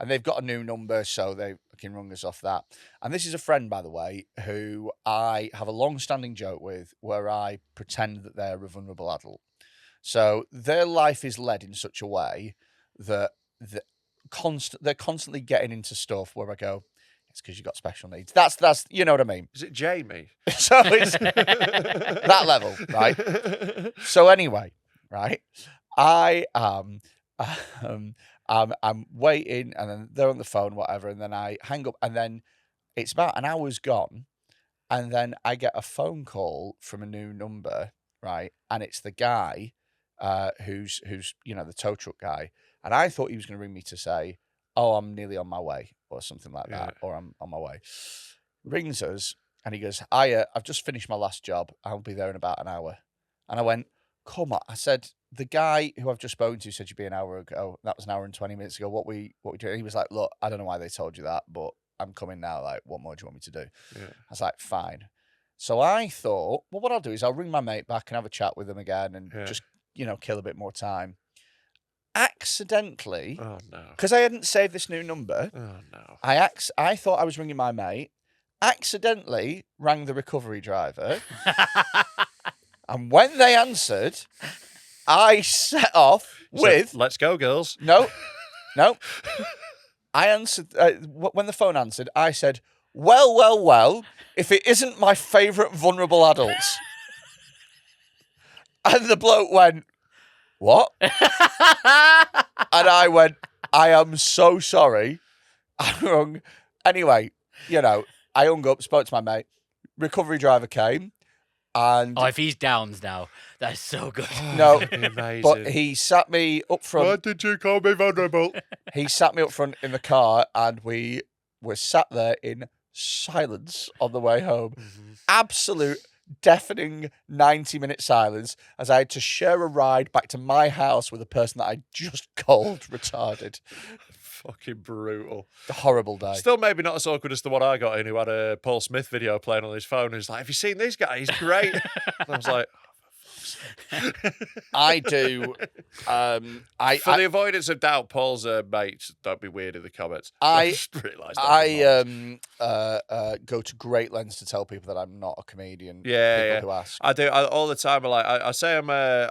they've got a new number, so they can ring us off that. And this is a friend, by the way, who I have a long-standing joke with, where I pretend that they're a vulnerable adult. So their life is led in such a way that they're constantly getting into stuff where I go, it's because you've got special needs. That's you know what I mean. Is it Jamie? So it's that level, right? So anyway, right, I I'm waiting, and then they're on the phone, whatever, and then I hang up, and then it's about an hour's gone, and then I get a phone call from a new number, right, and it's the guy who's the tow truck guy, and I thought he was going to ring me to say, oh, I'm nearly on my way, or something like that, or I'm on my way. Rings us, and he goes, I've just finished my last job. I'll be there in about an hour. And I went, come on. I said, the guy who I've just spoken to said you'd be an hour ago. That was an hour and 20 minutes ago. What we doing? And he was like, look, I don't know why they told you that, but I'm coming now. Like, what more do you want me to do? Yeah. I was like, fine. So I thought, well, what I'll do is I'll ring my mate back and have a chat with him again and just, kill a bit more time. Accidentally, oh no, because I hadn't saved this new number. Oh no, I thought I was ringing my mate. Accidentally rang the recovery driver, and when they answered, I set off with, "Let's go, girls." No. I answered when the phone answered. I said, "Well. If it isn't my favourite vulnerable adults," and the bloke went, what? And I went, I am so sorry. I'm wrong. Anyway, I hung up, spoke to my mate. Recovery driver came. And if he's Downs now, that's so good. No, amazing. But he sat me up front. Why did you call me vulnerable? He sat me up front in the car, and we were sat there in silence on the way home. Mm-hmm. Absolute deafening 90-minute silence as I had to share a ride back to my house with a person that I just called retarded. Fucking brutal. A horrible day. Still maybe not as awkward as the one I got in who had a Paul Smith video playing on his phone. He's like, have you seen this guy? He's great. And I was like, I do. For the avoidance of doubt, Paul's mates, don't be weird in the comments. I just realised that. Go to great lengths to tell people that I'm not a comedian. Yeah. Who ask. I do all the time. I say I'm a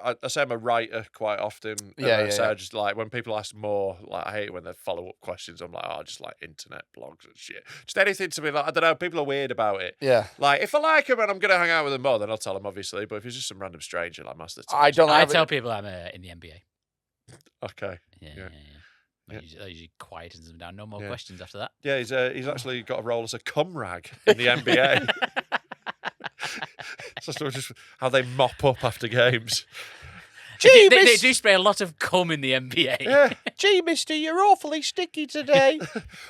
writer quite often. I just like when people ask more. Like I hate when they follow up questions. I'm like, just like internet blogs and shit. Just anything to be like, I don't know. People are weird about it. Yeah. Like if I like him and I'm gonna hang out with him more, then I'll tell them obviously. But if it's just some random stranger, like most of the time, I tell people I'm in the NBA. Okay. Yeah. That usually quietens them down. No more questions after that. Yeah, he's actually got a role as a cum rag in the NBA. So just how they mop up after games. Gee, they do spray a lot of cum in the NBA. Yeah. Gee, mister, you're awfully sticky today.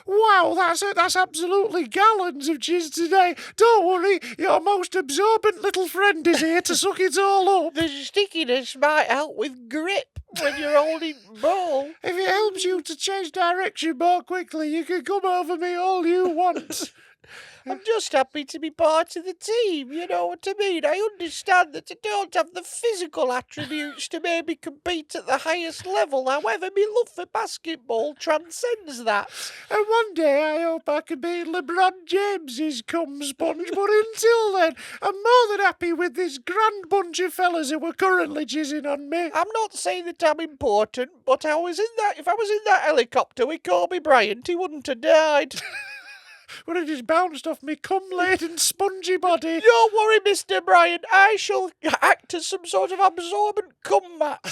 Wow, that's absolutely gallons of jizz today. Don't worry, your most absorbent little friend is here to suck it all up. The stickiness might help with grip when you're holding ball. If it helps you to change direction more quickly, you can come over me all you want. I'm just happy to be part of the team, you know what I mean? I understand that I don't have the physical attributes to maybe compete at the highest level. However, my love for basketball transcends that. And one day I hope I can be LeBron James's cum sponge, but until then, I'm more than happy with this grand bunch of fellas who are currently jizzing on me. I'm not saying that I'm important, but if I was in that helicopter with Kobe Bryant, he wouldn't have died. Would have just bounced off me cum-laden spongy body. Don't worry, Mr. Bryant. I shall act as some sort of absorbent cum mat.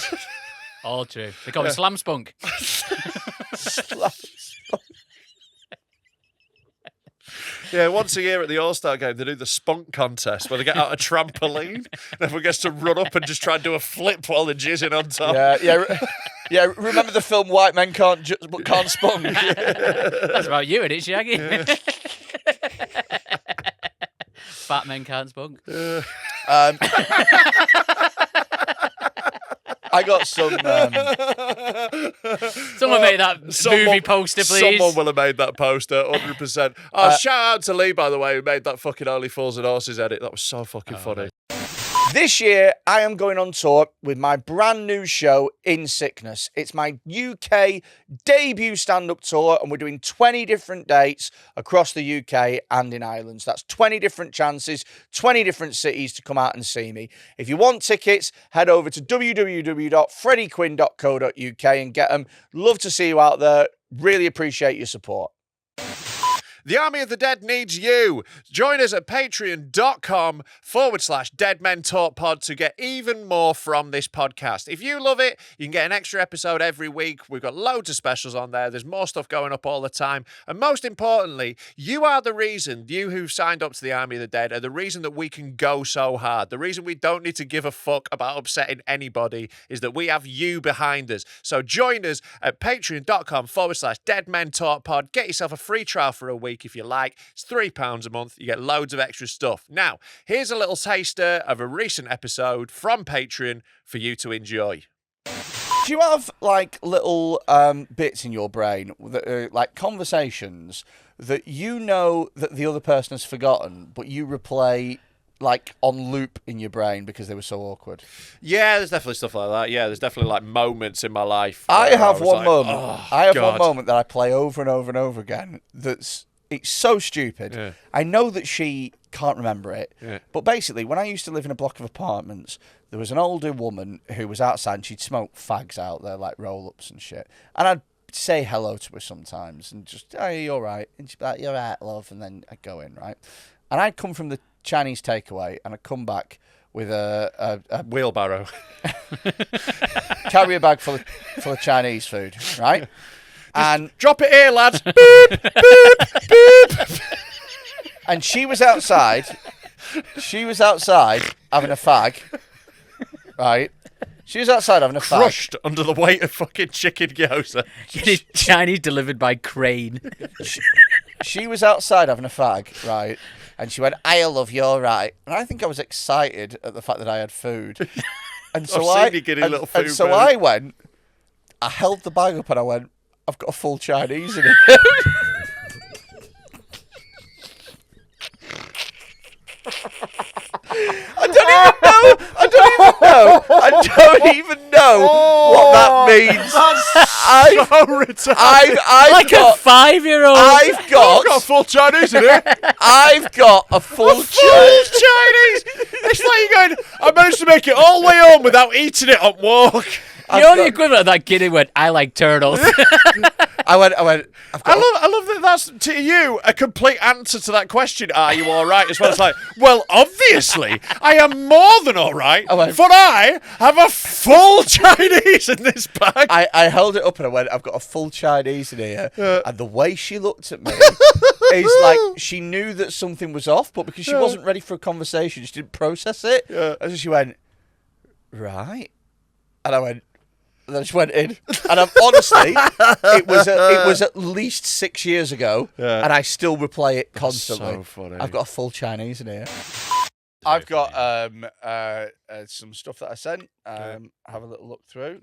All true. They call me Slam Spunk. Slam Spunk. Yeah, once a year at the All-Star game, they do the spunk contest where they get out a trampoline and everyone gets to run up and just try and do a flip while they're jizzing on top. Yeah. Remember the film White Men Can't Spunk? That's about you, isn't it, Shaggy? Yeah. Fat men can't spunk. I got some. Someone made that movie poster, please. Someone will have made that poster, 100%. Shout out to Lee, by the way, who made that fucking Only Fools and Horses edit. That was so fucking funny. This year, I am going on tour with my brand new show, In Sickness. It's my UK debut stand-up tour, and we're doing 20 different dates across the UK and in Ireland. So that's 20 different chances, 20 different cities to come out and see me. If you want tickets, head over to www.freddyquinne.co.uk and get them. Love to see you out there. Really appreciate your support. The Army of the Dead needs you. Join us at patreon.com/Dead Men Talk Pod to get even more from this podcast. If you love it, you can get an extra episode every week. We've got loads of specials on there. There's more stuff going up all the time. And most importantly, you are the reason, you who've signed up to the Army of the Dead, are the reason that we can go so hard. The reason we don't need to give a fuck about upsetting anybody is that we have you behind us. So join us at patreon.com/Dead Men Talk Pod. Get yourself a free trial for a week if you like. It's £3 a month. You get loads of extra stuff. Now, here's a little taster of a recent episode from Patreon for you to enjoy. Do you have like little bits in your brain that are like conversations that you know that the other person has forgotten, but you replay like on loop in your brain because they were so awkward? Yeah, there's definitely stuff like that. Yeah, there's definitely like moments in my life. I have was one like, moment. oh, I have God. one moment that I play over and over and over again. It's so stupid. Yeah. I know that she can't remember it. Yeah. But basically, when I used to live in a block of apartments, there was an older woman who was outside and she'd smoke fags out there, like roll-ups and shit. And I'd say hello to her sometimes and just, hey, you all right? And she'd be like, you're right, love. And then I'd go in, right? And I'd come from the Chinese takeaway and I'd come back with a wheelbarrow. carry a bag full of Chinese food, right? And drop it here, lad. Boop, boop, boop. And she was outside. She was outside having a fag. Right? She was outside having a fag. Crushed under the weight of fucking chicken gyoza. Getting Chinese delivered by crane. She was outside having a fag, right? And she went, I love you're right. And I think I was excited at the fact that I had food. And so I went, I held the bag up and I went, I've got a full Chinese in it. I don't even know what that means. I've like got, a 5-year-old. I've got a full Chinese in it. I've got a full Chinese. It's like you're going, I managed to make it all the way home without eating it on walk. You're the equivalent of that kid who went, I like turtles. I went. I love that that's to you a complete answer to that question. Are you all right? As well as like, well, obviously, I am more than all right. For I have a full Chinese in this bag. I held it up and I went, I've got a full Chinese in here. And the way she looked at me is like she knew that something was off, but because she wasn't ready for a conversation, she didn't process it. And so she went, right. And I went, and then she went in, and I'm honestly, it was at least 6 years ago, and I still replay it constantly. So funny. I've got a full Chinese in here. I've got some stuff that I sent. Have a little look through.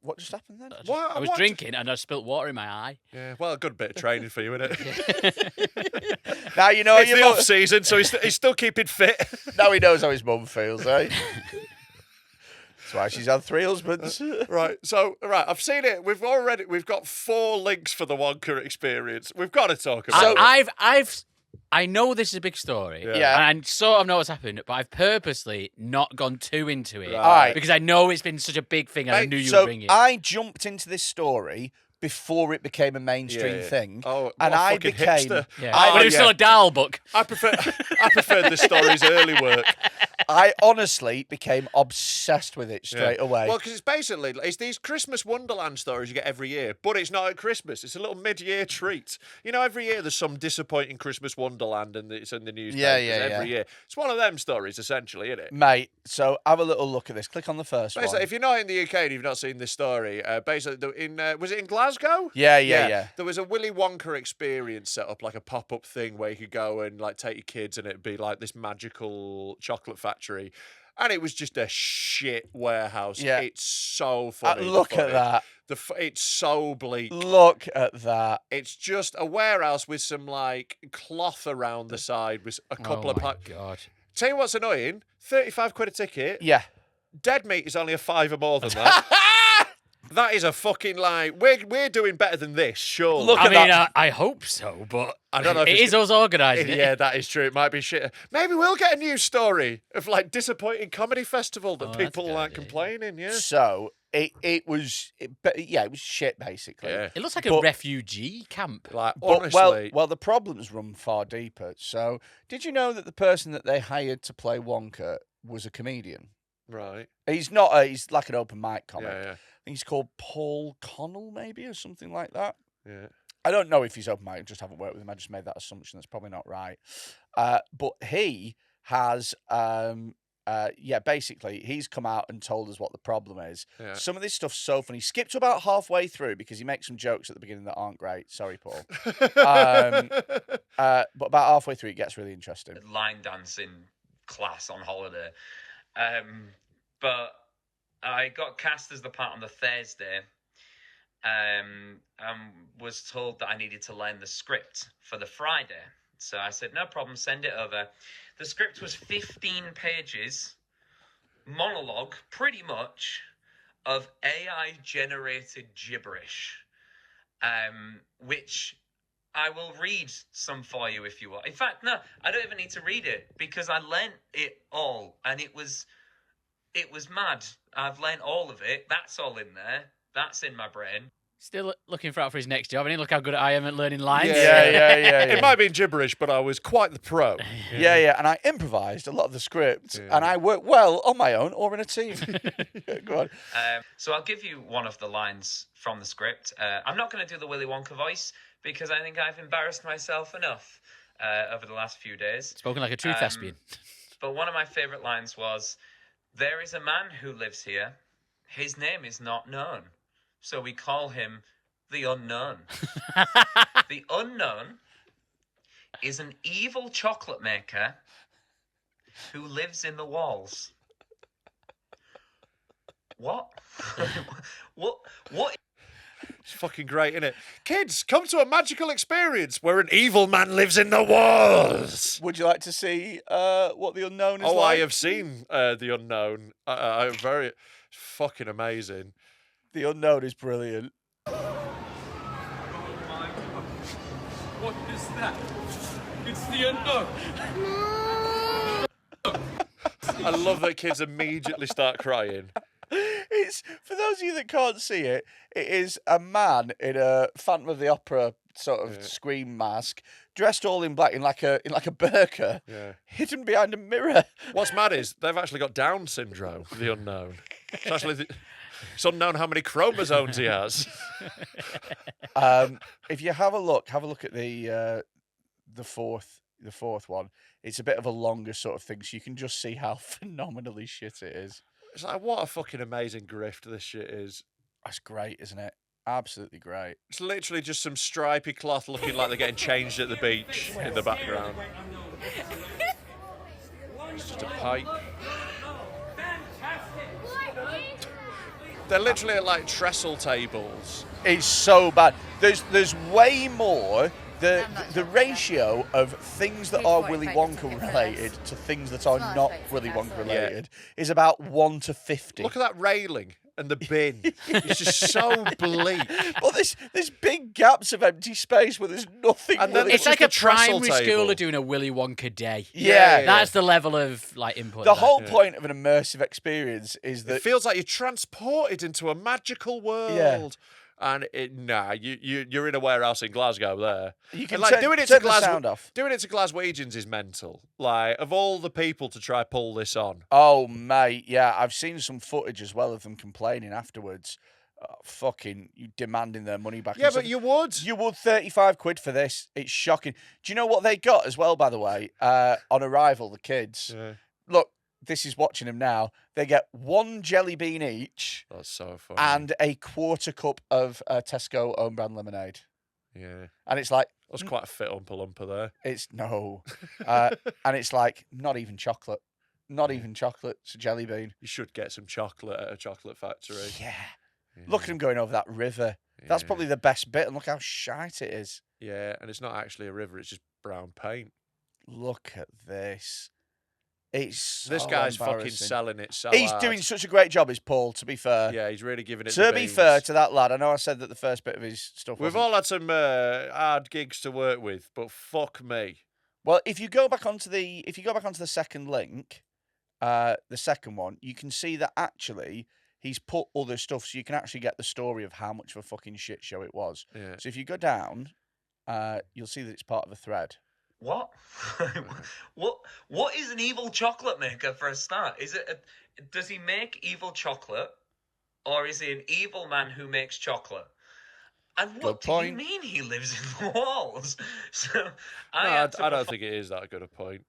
What just happened then? I was drinking and I spilt water in my eye. Yeah, well, a good bit of training for you, isn't it? Now you know it's the off season, so he's still keeping fit. Now he knows how his mum feels, eh? That's why she's had 3 husbands. Right, I've seen it. We've got 4 links for the Wonka experience. We've got to talk about it. I know this is a big story. Yeah. And sort of know what's happened, but I've purposely not gone too into it. Right. Because I know it's been such a big thing and I knew you would bring it. I jumped into this story before it became a mainstream thing. Oh, and I became hipster. But it was still a dial book. I preferred this story's early work. I honestly became obsessed with it straight away. Well, because it's these Christmas Wonderland stories you get every year, but it's not at Christmas. It's a little mid-year treat. You know, every year there's some disappointing Christmas Wonderland and it's in the newspapers every year. It's one of them stories, essentially, isn't it? Mate, so have a little look at this. Click on the first one. If you're not in the UK and you've not seen this story, was it in Glasgow? Yeah. There was a Willy Wonka experience set up, like a pop-up thing where you could go and like take your kids and it'd be like this magical chocolate factory. And it was just a shit warehouse. Yeah. It's so funny. the Look at footage. that. It's so bleak. Look at that. It's just a warehouse with some like cloth around the side with a couple of. Oh my god! Tell you what's annoying: 35 quid a ticket. Yeah. Dead meat is only a fiver more than that. That is a fucking like we're doing better than this, surely. Look I at mean, that. I hope so, but I don't know if it it's is us organising it. Yeah, that is true. It might be shit. Maybe we'll get a news story of like disappointing comedy festival that that's a people good like idea. complaining. Yeah. So it was shit basically. Yeah. It looks like a But- refugee camp. Like But, honestly, well, the problems run far deeper. So, did you know that the person that they hired to play Wonka was a comedian? right? He's not. He's like an open mic comic. Yeah, I think he's called Paul Connell, maybe, or something like that. yeah. I don't know if he's open mic. I just haven't worked with him. I just made that assumption. That's probably not right. But he has, basically, he's come out and told us what the problem is. Yeah. Some of this stuff's so funny. Skip to about halfway through because he makes some jokes at the beginning that aren't great. Sorry, Paul. But about halfway through, it gets really interesting. Line dancing class on holiday. But I got cast as the part on the Thursday, and was told that I needed to learn the script for the Friday. So I said, no problem, send it over. The script was 15 pages, monologue, pretty much, of AI-generated gibberish, which I will read some for you if you want. In fact, no, I don't even need to read it because I learnt it all, and it was mad. I've learnt all of it. That's all in there. That's in my brain. Still looking for his next job. I need to look how good I am at learning lines. Yeah. It might be gibberish, but I was quite the pro. Yeah. And I improvised a lot of the script, Yeah. and I work well on my own or in a team. Go on. So I'll give you one of the lines from the script. I'm not going to do the Willy Wonka voice because I think I've embarrassed myself enough over the last few days. Spoken like a true thespian. But one of my favourite lines was, "There is a man who lives here. His name is not known. So we call him the Unknown." The Unknown is an evil chocolate maker who lives in the walls. What? What? It's fucking great, isn't it? Kids, come to a magical experience where an evil man lives in the walls. Would you like to see what the unknown is Oh, like? I have seen The Unknown. I very fucking amazing. The unknown is brilliant. What is that? It's the unknown. I love that kids immediately start crying. It's for those of you that can't see it. It is a man in a Phantom of the Opera sort of scream mask, dressed all in black, in like a burqa, Yeah. hidden behind a mirror. What's mad is they've actually got Down syndrome, The Unknown. It's actually it's unknown how many chromosomes he has. If you have a look at the fourth one. It's a bit of a longer sort of thing, so you can just see how phenomenally shit it is. It's like, what a fucking amazing grift this shit is. That's great, isn't it? Absolutely great. It's literally just some stripy cloth looking like they're getting changed at the beach in the background. It's just a pipe. They're literally at like trestle tables. It's so bad. There's way more. The ratio of things that are Willy Wonka related to things that are not Willy Wonka related is about 1 to 50. Look at that railing and the bin. It's just so bleak. Well, there's big gaps of empty space where there's nothing. And then Willy It's just like a a trestle primary table. schooler doing a Willy Wonka day. Yeah. That's the level of like input. The there. whole point of an immersive experience is It that feels like you're transported into a magical world. And you're in a warehouse in Glasgow there. you can And, like turn, doing it turn to the sound off. Doing it to Glaswegians is mental. Like, of all the people to try pull this on. Oh, mate, yeah, I've seen some footage as well of them complaining afterwards. Fucking you demanding their money back. Yeah, and but stuff. you would. You would 35 quid for this. It's shocking. Do you know what they got as well, by the way? On arrival, the kids. Yeah, Look, this is watching them now. They get 1 jelly bean each that's so funny. and a quarter cup of Tesco own brand lemonade. Yeah, And it's like, that was quite a fit Oompa Loompa there. it's no. And it's like, not even chocolate. Not even chocolate. It's a jelly bean. You should get some chocolate at a chocolate factory. Yeah. Look at him going over that river. That's probably the best bit, and look how shite it is. Yeah, and it's not actually a river, it's just brown paint. Look at this. It's so This guy's fucking embarrassing. selling it so He's hard. doing such a great job, is Paul, to be fair. Yeah, he's really giving it To the be beans. fair to that lad, I know I said that the first bit of his stuff We've wasn't- all had some hard gigs to work with, but fuck me. Well, if you go back onto the second link, the second one, you can see that actually he's put other stuff, so you can actually get the story of how much of a fucking shit show it was. Yeah. So if you go down, you'll see that it's part of a thread. What? What is an evil chocolate maker for a start? Does he make evil chocolate, or is he an evil man who makes chocolate? And what do you mean he lives in the walls? So I don't think it is that good a point.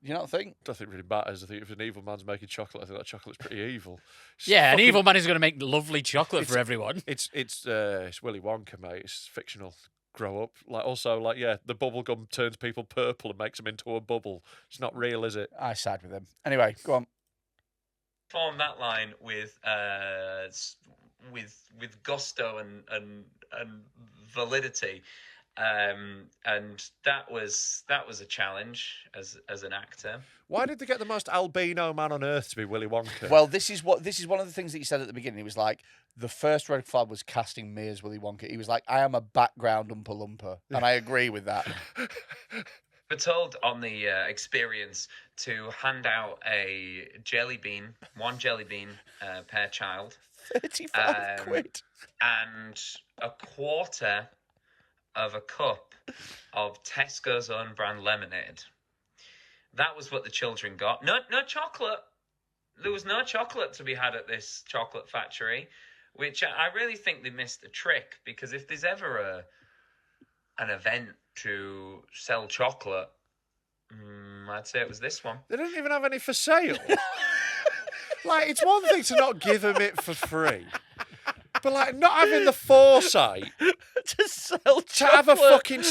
You don't think? I don't think it really matters. I think if an evil man's making chocolate, I think that chocolate's pretty evil. It's Yeah, fucking- an evil man is going to make lovely chocolate for everyone. It's Willy Wonka, mate. It's fictional. Grow up. The bubble gum turns people purple and makes them into a bubble. It's not real, is it? I side with him. Anyway, go on. Form that line with gusto and validity, and that was a challenge as an actor. Why did they get the most albino man on earth to be Willy Wonka? Well, this is one of the things that he said at the beginning. He was like, the first red flag was casting me as Willy Wonka. He was like, I am a background Oompa Loompa, and I agree with that. We're told on the experience to hand out one jelly bean per child, 35 quid. and a quarter of a cup of Tesco's own brand lemonade. That was what the children got. No chocolate. There was no chocolate to be had at this chocolate factory, which I really think they missed a trick, because if there's ever an event to sell chocolate, I'd say it was this one. They didn't even have any for sale. It's one thing to not give them it for free, but not having the foresight To sell chocolate. to have a fucking.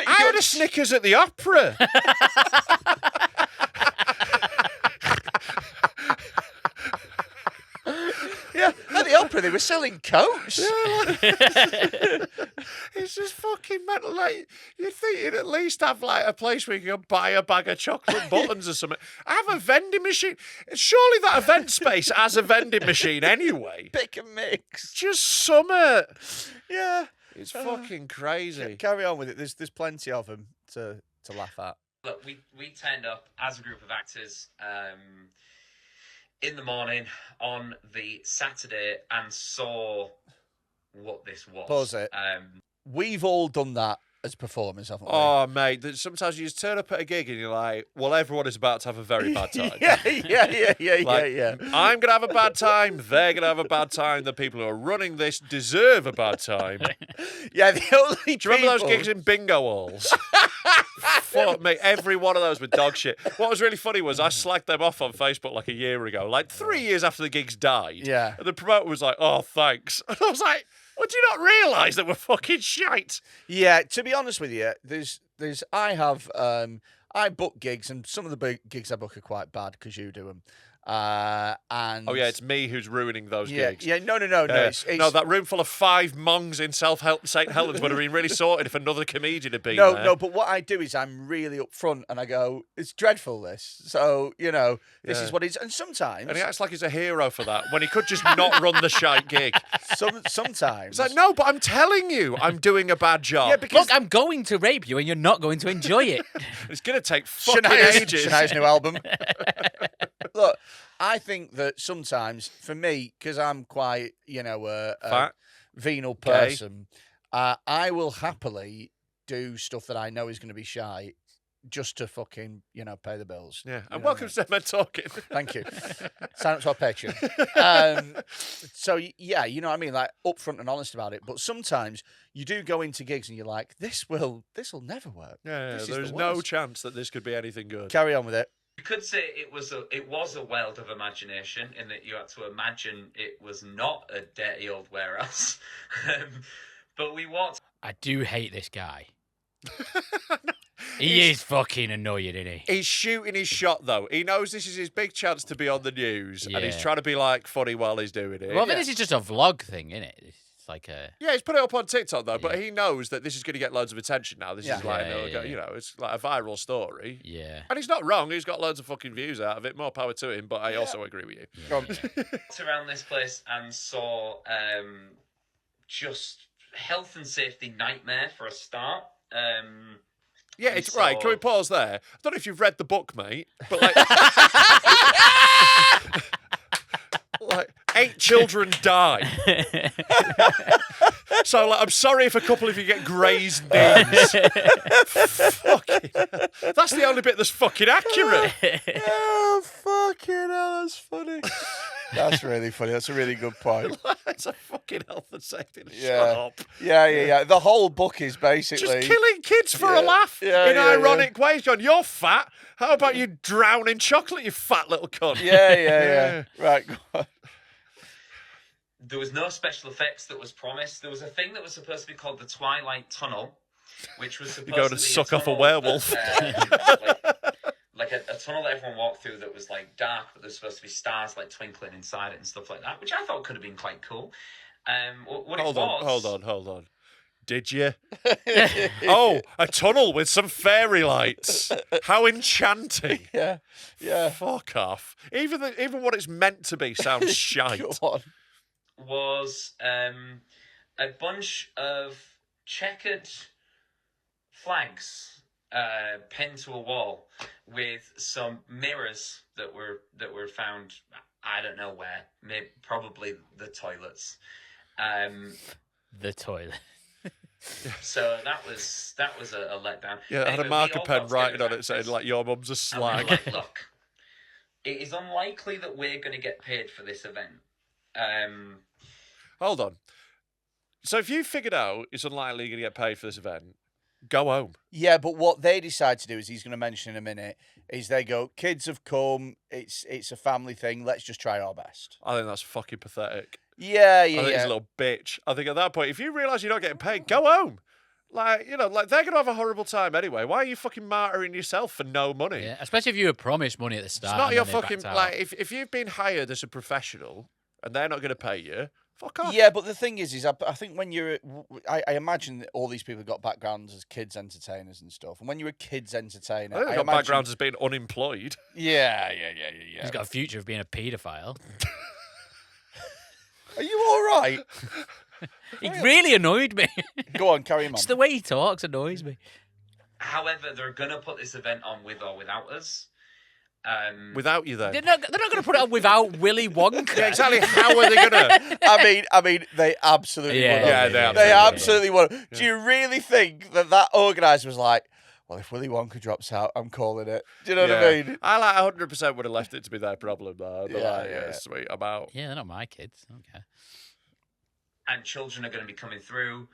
I had a Snickers at the opera. Yeah, at the opera they were selling coats. It's just fucking mental. You'd think you'd at least have a place where you can buy a bag of chocolate buttons or something. Have a vending machine. Surely that event space has a vending machine anyway. Pick and mix. Just summer. Yeah. It's fucking crazy. Carry on with it. There's plenty of them to laugh at. Look, we turned up as a group of actors in the morning on the Saturday and saw what this was. Pause it. We've all done that as performers, haven't we? Oh, mate, sometimes you just turn up at a gig and you're like, well, everyone is about to have a very bad time. yeah. I'm going to have a bad time. They're going to have a bad time. The people who are running this deserve a bad time. Yeah, the only Do you remember those gigs in bingo halls? Fuck me, every one of those with dog shit. What was really funny was I slagged them off on Facebook a year ago, 3 years after the gigs died. Yeah. And the promoter was like, oh, thanks. And I was like, well, do you not realise that we're fucking shite? Yeah, to be honest with you, I book gigs, and some of the big gigs I book are quite bad because you do them. And Oh, yeah, it's me who's ruining those gigs. Yeah, no. No, It's, that room full of 5 mongs in St. Helens would have been really sorted if another comedian had been no, there. no. But what I do is I'm really upfront, and I go, "It's dreadful, this." So this is what it is. And sometimes, And he acts like he's a hero for that when he could just not run the shite gig. sometimes, It's like, no, but I'm telling you, I'm doing a bad job. yeah, because Look, I'm going to rape you and you're not going to enjoy it. It's going to take fucking ages. Shania's new album. Look, I think that sometimes, for me, because I'm quite, a Fat. venal Gay. person, I will happily do stuff that I know is going to be shy just to fucking, pay the bills. Yeah, You and know welcome what to Men Talking. Thank you. Sign up to our Patreon. So, yeah, you know what I mean? Upfront and honest about it. But sometimes you do go into gigs and you're like, this will never work. Yeah, This is the there's no worst. chance that this could be anything good. Carry on with it. You could say it was a world of imagination, in that you had to imagine it was not a dirty old warehouse. But we walked. I do hate this guy. He is fucking annoying, isn't he? He's shooting his shot, though. He knows this is his big chance to be on the news, and he's Yeah. trying to be, like, funny while he's doing it. Well, I think this is just a vlog thing, isn't it? It's like a... Yeah, he's put it up on TikTok, though, but he knows that this is going to get loads of attention now. This Yeah. is like, Yeah, you know, it's like a viral story. Yeah. And he's not wrong. He's got loads of fucking views out of it. More power to him, but I also agree with you. Go on. Walked around this place and saw just health and safety nightmare for a start. Yeah, And it's right. Can we so- pause there? I don't know if you've read the book, mate, but like, like 8 children die. So like, I'm sorry if a couple of you get grazed knees. Fucking hell. That's the only bit that's fucking accurate. Oh, fucking hell, that's funny. That's really funny. That's a really good point. It's a fucking health and safety. Shut Yeah. up. Yeah. The whole book is basically... Just killing kids for a laugh in ironic ways. Going, you're fat. How about you drown in chocolate, you fat little cunt? Yeah. Right, go on. There was no special effects that was promised. There was a thing that was supposed to be called the Twilight Tunnel, which was supposed going to to be suck a off a tunnel werewolf. that, like a tunnel that everyone walked through that was like dark, but there's supposed to be stars like twinkling inside it and stuff like that, which I thought could have been quite cool. Hold on. Did you? Oh, a tunnel with some fairy lights. How enchanting. Yeah. Fuck off. Even what it's meant to be sounds shite. Go on. Was a bunch of checkered flags pinned to a wall with some mirrors that were found. I don't know where. Maybe probably the toilets. The toilet. So that was a letdown. Yeah, it had a Anyway, we marker all pen got writing together on it saying, afterwards, like, your mum's a and we slag. were like, look, it is unlikely that we're going to get paid for this event. Hold on. So if you figured out it's unlikely you're going to get paid for this event, go home. Yeah, but what they decide to do is he's going to mention in a minute is they go, kids have come, it's a family thing, let's just try our best. I think that's fucking pathetic. Yeah. I think he's a little bitch. I think at that point, if you realise you're not getting paid, go home. Like, you know, like they're going to have a horrible time anyway. Why are you fucking martyring yourself for no money? Yeah, especially if you were promised money at the start. It's not and your then they fucking, backed out. like, if you've been hired as a professional and they're not going to pay you, fuck off. Yeah, but the thing is I think when you're, I imagine that all these people have got backgrounds as kids entertainers and stuff. And when you're a kids entertainer, I think they've got backgrounds as being unemployed. Yeah. He's got a future of being a paedophile. Are you all right? He really annoyed me. Go on, carry him on. Just the way he talks annoys me. However, they're going to put this event on with or without us. Without you, then. They're not going to put it on without Willy Wonka. Yeah, exactly. How are they going to? I mean, they absolutely would. Yeah, They they absolutely would. Do you really think that organizer was like, well, if Willy Wonka drops out, I'm calling it? Do you know what I mean? I like 100% would have left it to be their problem, though. They're like, Yeah. sweet, I'm out. Yeah, they're not my kids. Okay. And children are going to be coming through.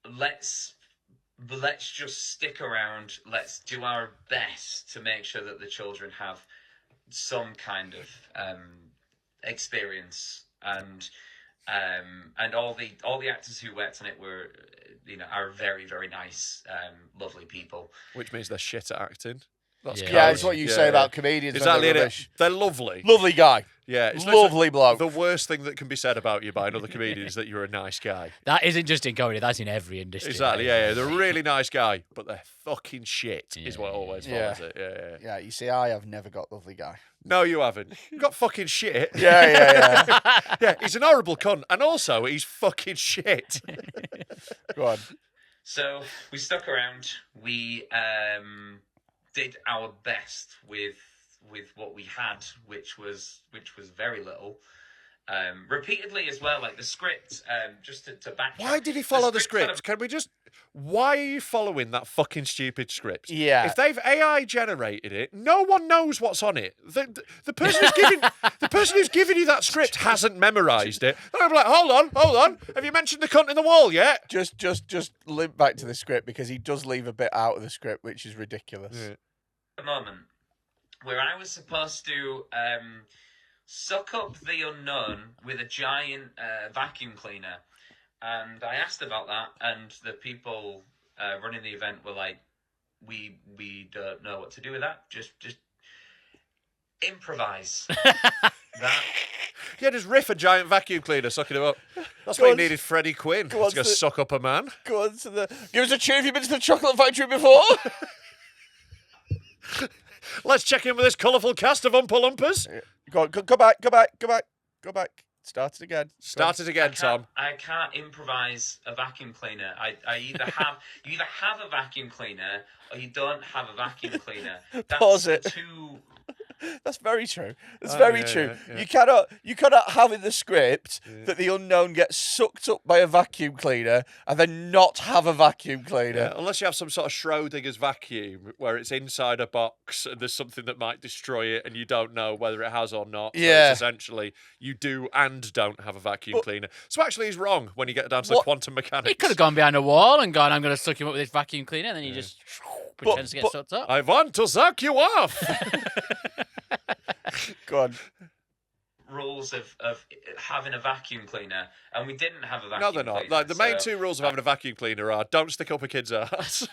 Let's just stick around. Let's do our best to make sure that the children have some kind of experience, and all the actors who worked on it were, are very, very nice, lovely people. Which means they're shit at acting. That's Yeah. Yeah, code. it's what you say about comedians. when Exactly. they're Innit? rubbish. They're lovely. Lovely guy. Yeah, it's Lovely bloke. The worst thing that can be said about you by another comedian is that you're a nice guy. That isn't just in comedy, that's in every industry. Exactly. Yeah. They're a really nice guy, but they're fucking shit. Is what Yeah, always yeah. follows it. Yeah. Yeah, you see, I have never got lovely guy. No, you haven't. You got fucking shit. Yeah. Yeah, he's an horrible cunt, and also he's fucking shit. Go on. So we stuck around. We did our best with what we had, which was very little. Repeatedly as well, like the script. Just to backtrack. Why did he follow the script script? Can we just? Why are you following that fucking stupid script? Yeah. If they've AI generated it, no one knows what's on it. The person who's giving you that script hasn't memorised it. They're gonna be like, hold on. Have you mentioned the cunt in the wall yet? Just link back to the script because he does leave a bit out of the script, which is ridiculous. Yeah. A moment where I was supposed to suck up the unknown with a giant vacuum cleaner, and I asked about that, and the people running the event were like, we don't know what to do with that. Just improvise. That. Yeah, just riff a giant vacuum cleaner, sucking him up. That's Go why you on. needed Freddy Quinne to on go to- suck up a man. Go on to the. Give us a tune if you've been to the chocolate factory before. Let's check in with this colourful cast of Oompa Loompas. Go on, go back. Start it again. Start it again, Tom. I can't improvise a vacuum cleaner. I either have you either have a vacuum cleaner or you don't have a vacuum cleaner. That's Pause it. two. That's very true. That's very yeah, true. yeah. You cannot have in the script that the unknown gets sucked up by a vacuum cleaner and then not have a vacuum cleaner. Yeah, unless you have some sort of Schrodinger's vacuum where it's inside a box and there's something that might destroy it and you don't know whether it has or not. So Yeah. it's essentially you do and don't have a vacuum cleaner. So actually he's wrong when you get down to the What- quantum mechanics. He could have gone behind a wall and gone, I'm going to suck him up with this vacuum cleaner, and then he just pretends to get sucked up. I want to suck you off. Go on. Rules of having a vacuum cleaner, and we didn't have a No, vacuum they're not. cleaner. Like, the main so two rules of having a vacuum cleaner are don't stick up a kid's ass.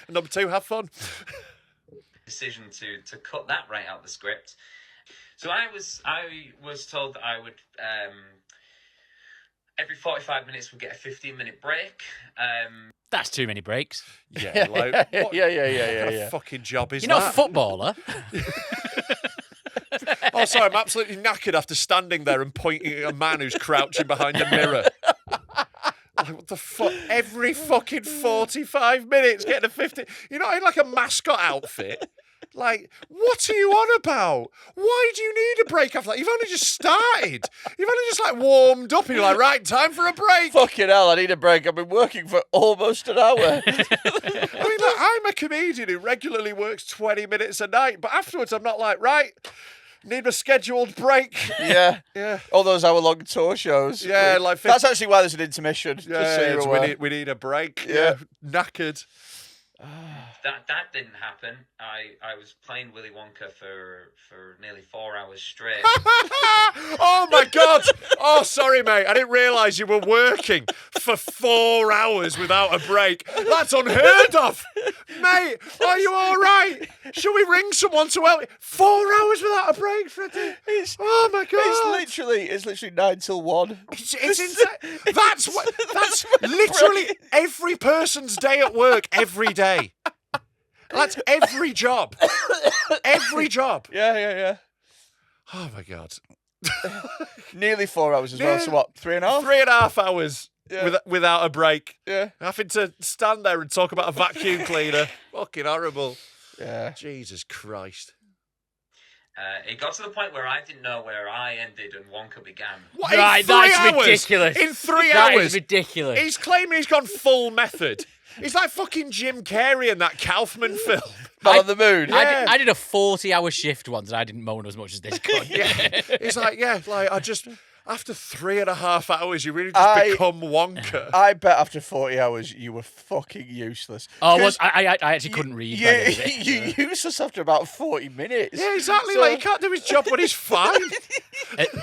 Number 2, have fun. decision to cut that right out the script. So I was told that I would every 45 minutes we'd get a 15-minute break. That's too many breaks. Yeah, like, what Yeah. kind of fucking job is You're not a that? footballer. Oh, sorry, I'm absolutely knackered after standing there and pointing at a man who's crouching behind a mirror. Like, what the fuck? Every fucking 45 minutes getting a 50... You're not in, like, a mascot outfit. Like, what are you on about? Why do you need a break after that? You've only just started. You've only just, like, warmed up and you're like, right, time for a break. Fucking hell, I need a break. I've been working for almost an hour. I mean, like, I'm a comedian who regularly works 20 minutes a night, but afterwards I'm not like, right, need a scheduled break. Yeah. Yeah. All those hour-long tour shows. Yeah, like That's actually why there's an intermission. Just so Yeah, you're it's- aware. we need a break. Yeah. Knackered. That didn't happen. I was playing Willy Wonka for nearly 4 hours straight. Oh my God! Oh, sorry, mate. I didn't realise you were working for 4 hours without a break. That's unheard of, mate. Are you all right? Should we ring someone to help? 4 hours without a break, Freddie. Oh my God! It's literally 9 till 1. It's insane. That's literally every person's day at work every day. That's every job. Every job. Yeah. Oh my God. Nearly 4 hours as well. So Yeah. what? 3.5? 3.5 hours Yeah. without a break. Yeah. Having to stand there and talk about a vacuum cleaner. Fucking horrible. Yeah. Jesus Christ. It got to the point where I didn't know where I ended and Wonka began. What, Right, in 3 that's hours? ridiculous. In 3 That hours? is ridiculous. He's claiming he's gone full method. He's like fucking Jim Carrey in that Kaufman film. Man on the moon. Yeah. I did a 40-hour shift once, and I didn't moan as much as this guy. Yeah. He's like, I just... After 3.5 hours, you really just become Wonka. I bet after 40 hours you were fucking useless. Oh, 'Cause I actually couldn't read. by the end of it. You're useless after about 40 minutes. Yeah, exactly. So- Like, he can't do his job when he's fine.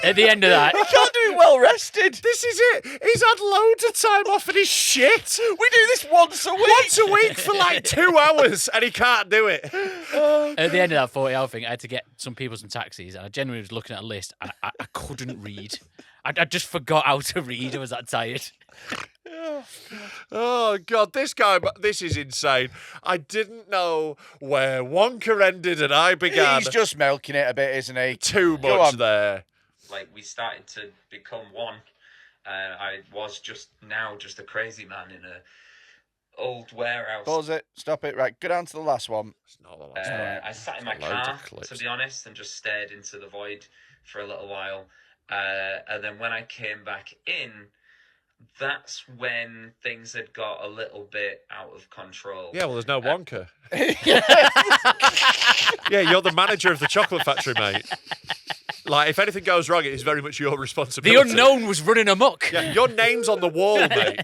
At the end of that, He can't do it well rested. This is it. He's had loads of time off and he's shit. We do this once a week. Once a week for like 2 hours and he can't do it. at the end of that 40-hour thing, I had to get some people some taxis, and I genuinely was looking at a list, and I couldn't read. I just forgot how to read. I was that tired. Oh, God, this is insane. I didn't know where Wonka ended and I began. He's just milking it a bit, isn't he? Too Go much on. there. Like, we started to become one. I was just a crazy man in a old warehouse. Pause it. Stop it. Right, go down to the last one. It's not the last one. I sat in my Loads of car, clips. to be honest, and just stared into the void for a little while. And then when I came back in, that's when things had got a little bit out of control. Yeah, well, there's no Wonka. Yeah, you're the manager of the chocolate factory, mate. Like, if anything goes wrong, it is very much your The responsibility. unknown was running amok. Yeah, your name's on the wall, mate.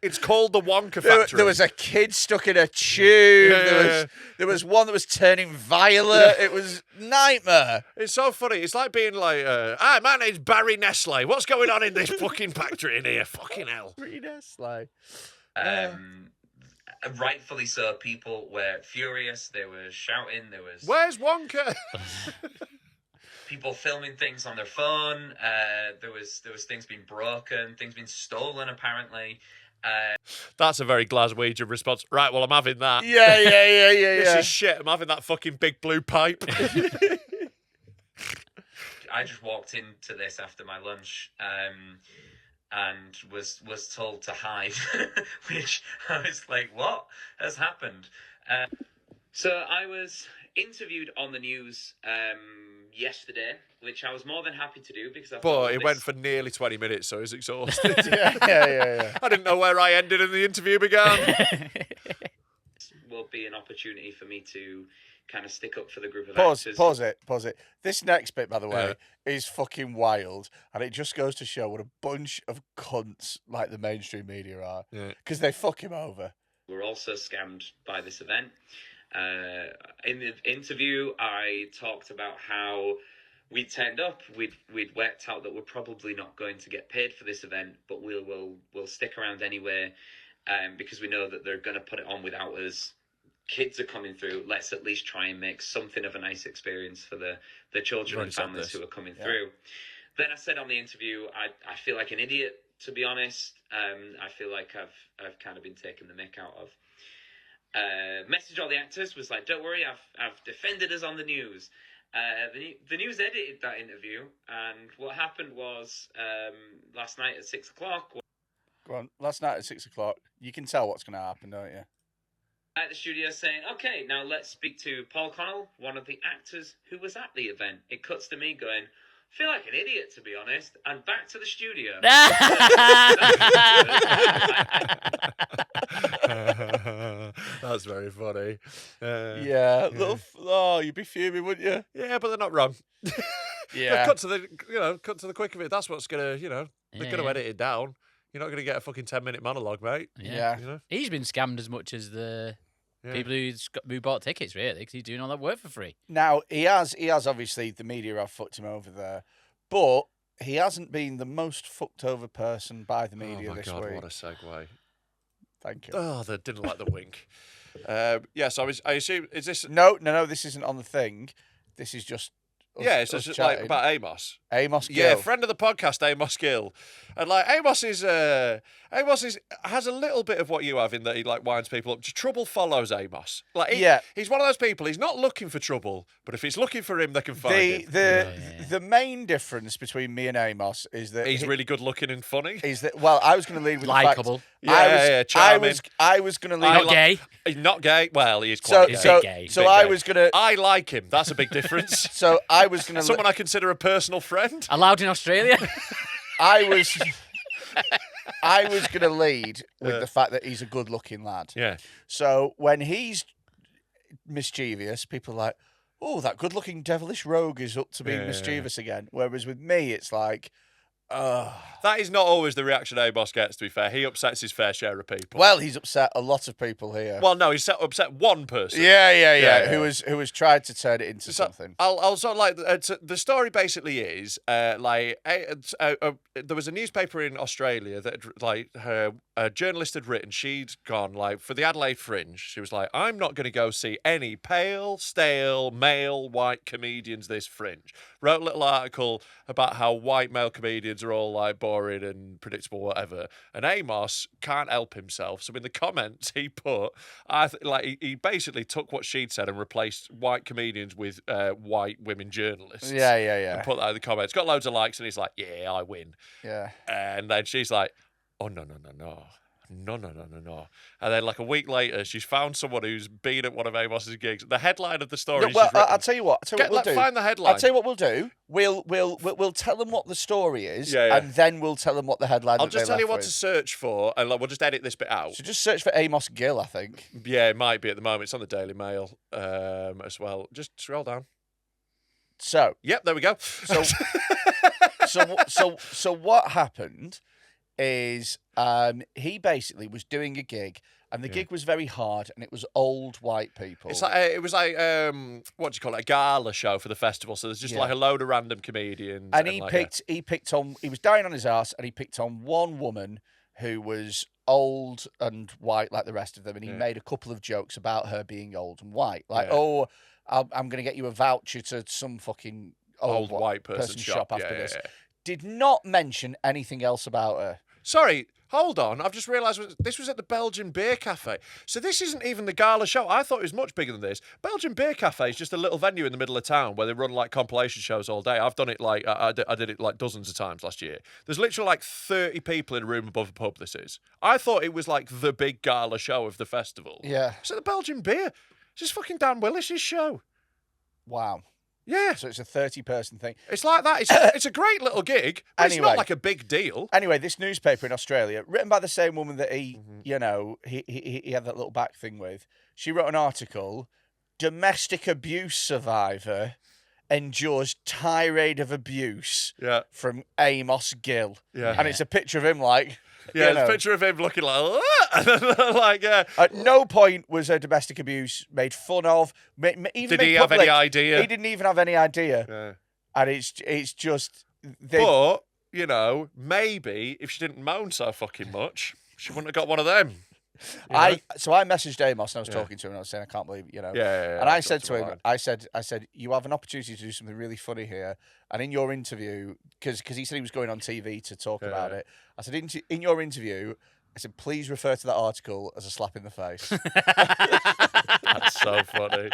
It's called the Wonka factory. There was a kid stuck in a tube. Yeah. There was one that was turning violet. It was nightmare. It's so funny. It's like being like, hi, my name's Barry Nestle. What's going on in this fucking factory in here? Fucking hell. Pretty Nestle. rightfully so, people were furious. They were shouting. There was Where's Wonka? people filming things on their phone. There was things being broken, things being stolen, apparently. That's a very Glaswegian response. Right, well, I'm having that. Yeah. This is shit. I'm having that fucking big blue pipe. I just walked into this after my lunch and was told to hide, which I was like, what has happened? So I was interviewed on the news yesterday, which I was more than happy to do because I thought But it this went for nearly 20 minutes, so he's exhausted. Yeah. I didn't know where I ended and the interview began. will be an opportunity for me to kind of stick up for the group of Pause actors. it. This next bit, by the way, is fucking wild, and it just goes to show what a bunch of cunts like the mainstream media are, because they fuck him over. We're also scammed by this event. In the interview, I talked about how we turned up. We'd worked out that we're probably not going to get paid for this event, but we'll stick around anyway, because we know that they're going to put it on without us. Kids are coming through. Let's at least try and make something of a nice experience for the children and families who are coming through. Then I said on the interview, I feel like an idiot, to be honest. I feel like I've kind of been taking the mick out of. Message all the actors was like, don't worry, I've defended us on the news. The news edited that interview, and what happened was last night at 6 o'clock. Go on. Last night at 6 o'clock, you can tell what's going to happen, don't you? At the studio saying, okay, now let's speak to Paul Connell, one of the actors who was at the event. It cuts to me going, I feel like an idiot, to be honest, and back to the studio. That's very funny. You'd be fuming, wouldn't you? Yeah, but they're not wrong. Yeah. Cut to the quick of it. That's what's gonna, they're gonna edit it down. You're not gonna get a fucking 10-minute monologue, mate. Yeah. He's been scammed as much as the people who bought tickets, really, because he's doing all that work for free. Now, he has obviously, the media have fucked him over there, but he hasn't been the most fucked over person by the media this God, week. what a segue. Thank you. Oh, they didn't like the wink. So I assume, is this... No, this isn't on the thing. This is just it's just like about Amos. Amos Gill. Yeah, friend of the podcast, Amos Gill. And like Amos has a little bit of what you have in that he like winds people up. Just trouble follows Amos. Like he's one of those people. He's not looking for trouble, but if it's looking for him, they can find him. The main difference between me and Amos is that he's really good looking and funny. I was going to lead with Likeable. the fact. Charming. I was going to lead. Not gay. He's not gay. Well, he is quite gay. So I was going to. I like him. That's a big difference. So I was going to. Someone I consider a personal friend. Allowed in Australia. I was going to lead with the fact that he's a good-looking lad. Yeah. So when he's mischievous, people are like, oh, that good-looking devilish rogue is up to being mischievous again. Whereas with me, it's like, that is not always the reaction Amos gets, to be fair. He upsets his fair share of people. Well, he's upset a lot of people here. Well, no, he's upset one person. Yeah. Who has tried to turn it into something. I'll sort of like the story basically is there was a newspaper in Australia that like a journalist had written. She'd gone like for the Adelaide Fringe. She was like, I'm not going to go see any pale, stale, male white comedians this Fringe. Wrote a little article about how white male comedians are all like boring and predictable, whatever. And Amos can't help himself. So in the comments he put, he basically took what she'd said and replaced white comedians with white women journalists. Yeah. And put that in the comments. Got loads of likes, and he's like, yeah, I win. Yeah. And then she's like, oh, no. And then like a week later, she's found someone who's been at one of Amos's gigs. The headline of the story. I'll tell you what. We'll do. Find the headline. I'll tell you what we'll do. We'll tell them what the story is, Yeah. and then we'll tell them what the headline. I'll just tell you what to search for, and we'll just edit this bit out. So just search for Amos Gill, I think. Yeah, it might be at the moment. It's on the Daily Mail as well. Just scroll down. So. Yep, there we go. So what happened is he basically was doing a gig, and the gig was very hard, and it was old white people. It's like it was like what do you call it? A gala show for the festival. So there's just like a load of random comedians. And he was dying on his ass, and he picked on one woman who was old and white like the rest of them, and he made a couple of jokes about her being old and white. Like, I'm going to get you a voucher to some fucking old white person shop after this. Did not mention anything else about her. Sorry, hold on. I've just realised this was at the Belgian Beer Cafe. So this isn't even the gala show. I thought it was much bigger than this. Belgian Beer Cafe is just a little venue in the middle of town where they run like compilation shows all day. I've done it like, I did it like dozens of times last year. There's literally like 30 people in a room above a pub, this is. I thought it was like the big gala show of the festival. Yeah. It's at the Belgian Beer. It's just fucking Dan Willis's show. Wow. Yeah. So it's a 30-person thing. It's like that. It's a great little gig, but it's not like a big deal. Anyway, this newspaper in Australia, written by the same woman that he had that little back thing with, she wrote an article, domestic abuse survivor endures tirade of abuse from Amos Gill. Yeah. And it's a picture of him like... Yeah, it's a picture of him looking like... like, At no point was her domestic abuse made fun of. Even did he have any idea? He didn't even have any idea. Yeah. And it's just... But, maybe if she didn't moan so fucking much, she wouldn't have got one of them. So I messaged Amos and I was talking to him and I was saying, I can't believe, Yeah, and I said to him, I said, you have an opportunity to do something really funny here. And in your interview, because he said he was going on TV to talk about it, I said, in your interview, I said, please refer to that article as a slap in the face. That's so funny.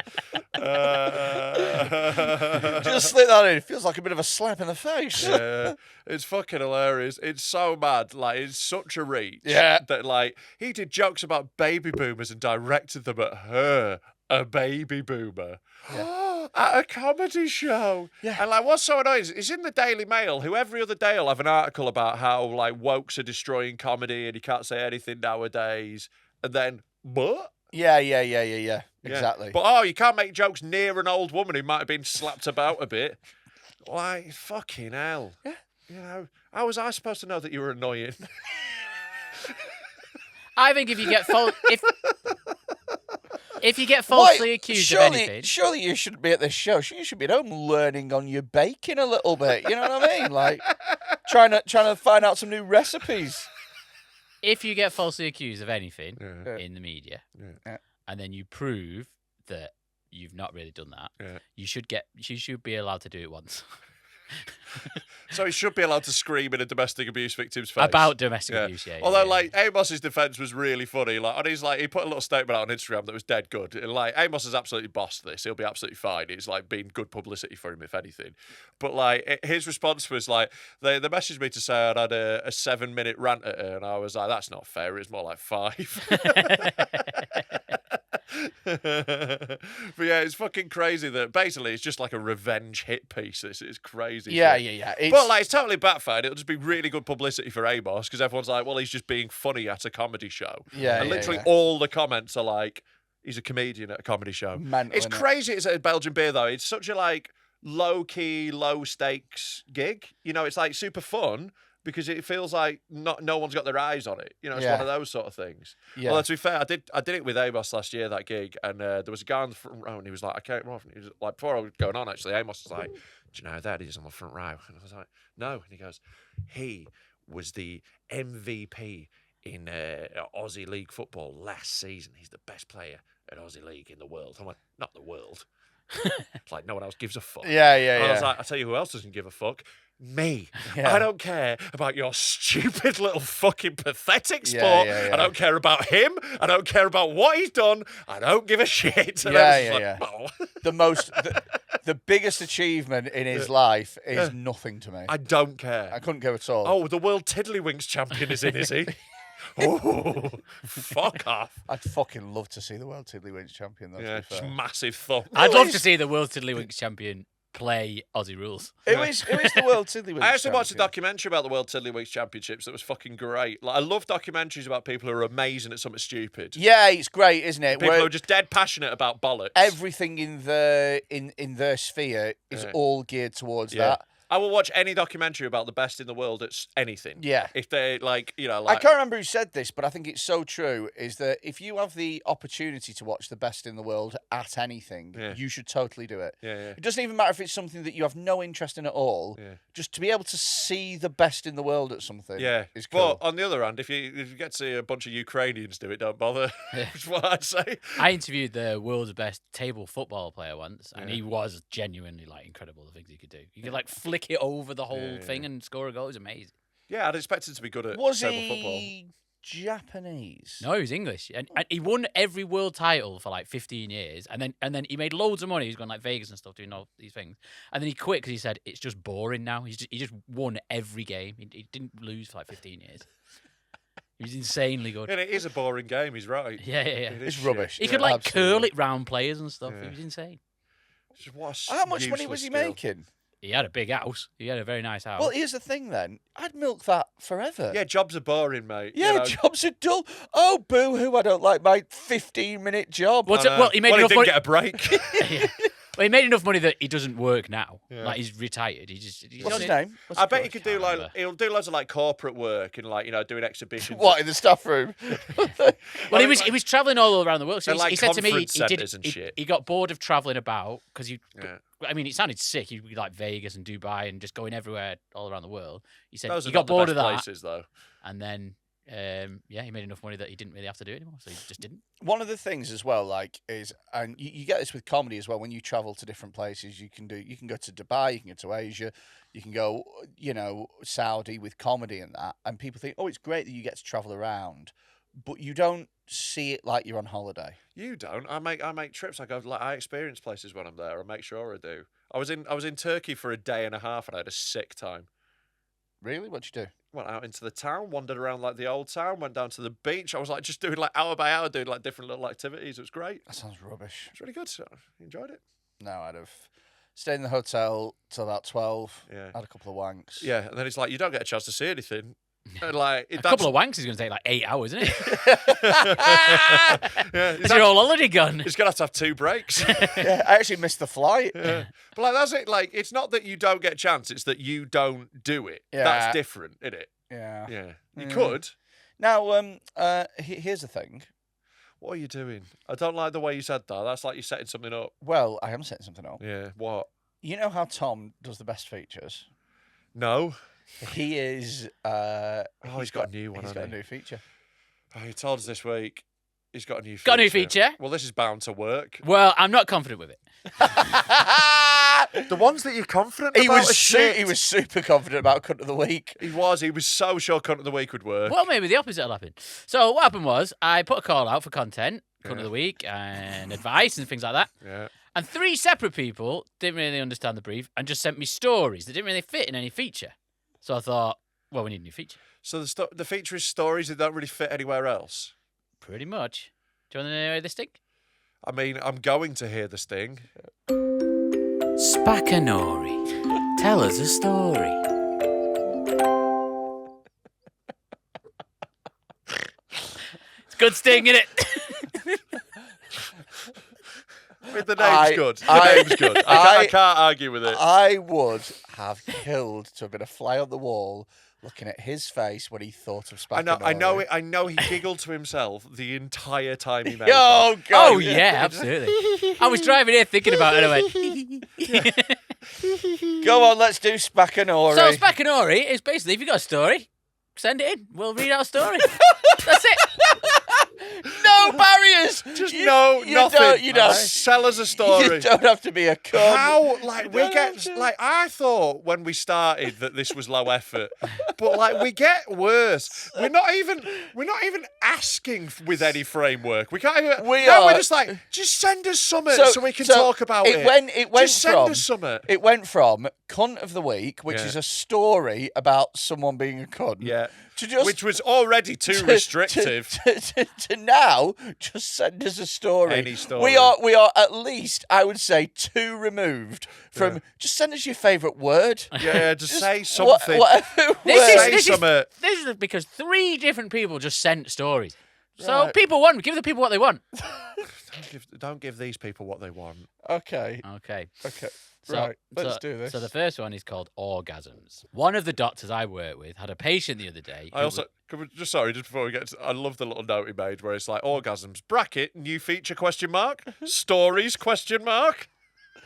Just slip that in. It feels like a bit of a slap in the face. Yeah, it's fucking hilarious. It's so mad. Like, it's such a reach. Yeah. That, like, he did jokes about baby boomers and directed them at her, a baby boomer. Yeah. At a comedy show. Yeah. And, like, what's so annoying is in the Daily Mail, who every other day will have an article about how, like, wokes are destroying comedy and you can't say anything nowadays. And then, what? Yeah. Exactly. But, you can't make jokes near an old woman who might have been slapped about a bit. Like, fucking hell. Yeah. How was I supposed to know that you were annoying? I think if you get falsely accused of anything, surely you shouldn't be at this show. You should be at home learning on your baking a little bit. You know what I mean? Like trying to find out some new recipes. if you get falsely accused of anything in the media, and then you prove that you've not really done that, you should be allowed to do it once. So he should be allowed to scream in a domestic abuse victim's face. About domestic abuse, Although, like, Amos's defence was really funny. Like, on his, like, he put a little statement out on Instagram that was dead good. And, like, Amos has absolutely bossed this. He'll be absolutely fine. It's, like, been good publicity for him, if anything. But, like, his response was, like, they messaged me to say I'd had a 7-minute rant at her, and I was like, that's not fair. It's more like 5. But yeah, it's fucking crazy that basically it's just like a revenge hit piece. This is crazy. Yeah. But like, it's totally backfired. It'll just be really good publicity for Amos because everyone's like, well, he's just being funny at a comedy show. And literally all the comments are like, he's a comedian at a comedy show. It's crazy. It's at a Belgian Beer though. It's such a like low-key, low-stakes gig. You know, it's like super fun because it feels like no one's got their eyes on it. You know, it's one of those sort of things. Yeah. Although, to be fair, I did it with Amos last year, that gig, and there was a guy on the front row, and he was like, I came off, and he was like, before I was going on, actually, Amos was like, do you know who that is on the front row? And I was like, no. And he goes, he was the MVP in Aussie League football last season. He's the best player at Aussie League in the world. I'm like, not the world. It's like, no one else gives a fuck. I was like, I tell you who else doesn't give a fuck. Me. I don't care about your stupid little fucking pathetic sport. I don't care about him. I don't care about what he's done. I don't give a shit. And oh. The biggest achievement in his life is nothing to me. I don't care. I couldn't go at all. Oh, the World Tiddlywinks champion is in, is he? Oh, fuck off. I'd fucking love to see the World Tiddlywinks champion, though. Yeah, just massive thump. I'd love to see the World Tiddlywinks champion play Aussie rules. Who is the World Tiddlywinks I actually watched a champion? documentary about the World Tiddlywinks Championships that was fucking great. Like, I love documentaries about people who are amazing at something stupid. Yeah, it's great, isn't it? People who are just dead passionate about bollocks. Everything in their sphere is all geared towards that. I will watch any documentary about the best in the world at anything. Yeah. If they like, I can't remember who said this, but I think it's so true, is that if you have the opportunity to watch the best in the world at anything, you should totally do it. Yeah. It doesn't even matter if it's something that you have no interest in at all. Yeah. Just to be able to see the best in the world at something is But cool. on the other hand, if you get to see a bunch of Ukrainians do it, don't bother. That's what I'd say. I interviewed the world's best table football player once, and he was genuinely like incredible. The things he could do, he could like flick it over the whole thing and score a goal. It was amazing. Yeah, I'd expect him to be good at Was table he football. Japanese? No, he was English, and he won every world title for like 15 years, and then he made loads of money. He's gone like Vegas and stuff, doing all these things, and then he quit because he said it's just boring now. He just won every game. He didn't lose for like 15 years. He was insanely good. And it is a boring game. He's right. Yeah. It's rubbish. He could like curl it round players and stuff. He was insane. How much money was he making? He had a big house. He had a very nice house. Well, here's the thing then. I'd milk that forever. Yeah, jobs are boring, mate. Yeah, jobs are dull. Oh, boo-hoo, I don't like my 15-minute job. Well, he made he enough didn't money. get a break. Yeah. Well, he made enough money that he doesn't work now. Like he's retired. He's What's his name? I bet he could do he'll do loads of like corporate work and like doing exhibitions. What, in the staff room? Well, he was traveling all around the world. So like he said to me, conference centres and shit. he got bored of traveling about because I mean, it sounded sick. He'd be like Vegas and Dubai and just going everywhere all around the world. He said Those he are got not the bored best of that, places, though. and then he made enough money that he didn't really have to do it anymore, so he just didn't. One of the things as well, like, is, and you get this with comedy as well, when you travel to different places, you can go to Dubai, you can go to Asia, you can go, Saudi with comedy and that, and people think, oh, it's great that you get to travel around, but you don't see it like you're on holiday. You don't. I make trips. I experience places when I'm there. I make sure I do. I was in Turkey for a day and a half, and I had a sick time. Really? What'd you do? Went out into the town, wandered around like the old town, went down to the beach. I was like just doing like hour by hour, doing like different little activities. It was great. That sounds rubbish. It's really good. So I enjoyed it. No, I'd have stayed in the hotel till about 12. Yeah. Had a couple of wanks. Yeah, and then it's like you don't get a chance to see anything. And like A couple of wanks is going to take like 8 hours, isn't it? Yeah, Is your whole holiday gone? It's gonna have to have 2 breaks. Yeah, I actually missed the flight. Yeah. But like that's it. Like it's not that you don't get a chance; it's that you don't do it. Yeah. That's different, isn't it? Yeah. Yeah, you could. Now, here's the thing. What are you doing? I don't like the way you said that. That's like you're setting something up. Well, I am setting something up. Yeah. What? You know how Tom does the best features? No. He is. He's got a new one. He's hasn't got a new feature. Oh, he told us this week he's got a new feature. Got a new feature? Well, this is bound to work. Well, I'm not confident with it. The ones that you're confident He about was are shit. he was super confident about Cunt of the Week. He was so sure Cunt of the Week would work. Well, maybe the opposite will happen. So what happened was I put a call out for content, Cunt of the Week, and advice and things like that. Yeah. And 3 separate people didn't really understand the brief and just sent me stories that didn't really fit in any feature. So I thought, well, we need a new feature. So the feature is stories that don't really fit anywhere else. Pretty much. Do you want to know this thing? I mean, I'm going to hear the sting. Spakanori. Tell us a story. It's a good sting, isn't it? The name's good. The name's good. I can't argue with it. I would have killed to have been a fly on the wall looking at his face when he thought of Spakanori. I know he giggled to himself the entire time he made Oh, God. Oh, yeah, absolutely. I was driving here thinking about it and I went... Go on, let's do Spakanori. So Spakanori is basically, if you've got a story, send it in. We'll read our story. That's it. No barriers. Just You nothing. don't. Sell us a story. You don't have to be a cunt. How I thought when we started that this was low effort, but like we get worse. We're not even asking with any framework. We can't even. We're just like just send us something so we can talk about it. It went just from, send us something. It went from Cunt of the Week, which Yeah. is a story about someone being a cunt. Yeah. To just, Which was already too restrictive. To now, just send us a story. Any story. We are at least, I would say, 2 removed from just send us your favourite word. Yeah, just say something. Whatever This word. is because 3 different people just sent stories. So Right. people want, give the people what they want. don't give these people what they want. Okay. Okay. So, Right. Let's do this. So the first one is called orgasms. One of the doctors I work with had a patient the other day. I also just before we get to, I love the little note he made where it's like orgasms bracket new feature question mark stories question mark.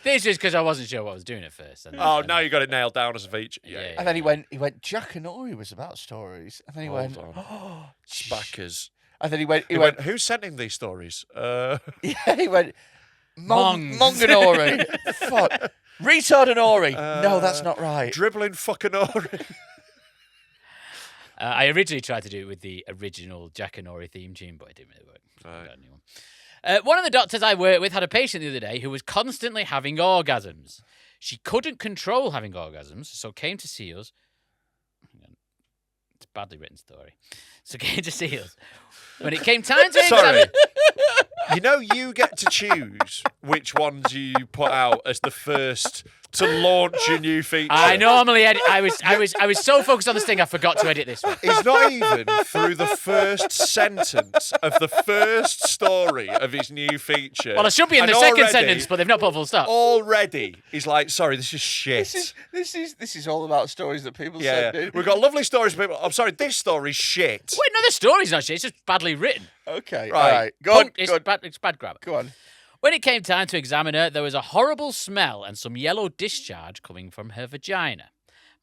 This is because I wasn't sure what I was doing at first. And Now you got it nailed down as a feature. Yeah. And then he went, Jack and Ori was about stories. And then he Hold went, on. oh, Spackers. And then he went, Who sent him these stories? yeah, he went, Mongs. Mong and Ori. Fuck. Retard and Ori. No, that's not right. Dribbling fucking Ori. I originally tried to do it with the original Jack and Ori theme tune, but it didn't really work. Right. I got a new one. One of the doctors I work with had a patient the other day who was constantly having orgasms. She couldn't control having orgasms, so came to see us. Hang on. It's a badly written story. So came to see us. When it came time to Sorry. examine... You know, you get to choose which ones you put out as the first to launch your new feature. I normally edit. I was so focused on this thing I forgot to edit this one. He's not even through the first sentence of the first story of his new feature. Well, I should be in And the second already- sentence, but they've not put a full stop. Already, he's like, sorry, this is shit. This is all about stories that people Yeah, send in. we've got lovely stories from people. I'm sorry, this story's shit. Wait, no, the story's not shit. It's just badly written. Okay, Right. all right. Go on, It's go on. bad grammar. Go on. When it came time to examine her, there was a horrible smell and some yellow discharge coming from her vagina.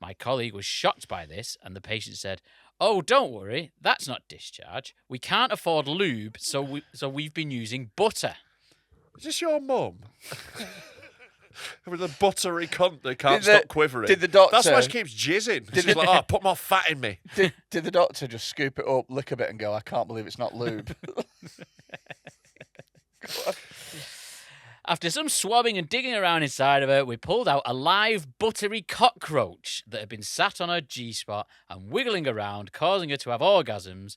My colleague was shocked by this, and the patient said, "Oh, don't worry, that's not discharge. We can't afford lube, so we've been using butter." Is this your mum? With a buttery cunt that can't Did the- stop quivering. did the doctor- That's why she keeps jizzing. She's like, oh, put more fat in me. Did the doctor just scoop it up, lick a bit, and go, I can't believe it's not lube? After some swabbing and digging around inside of her, we pulled out a live buttery cockroach that had been sat on her G-spot and wiggling around, causing her to have orgasms.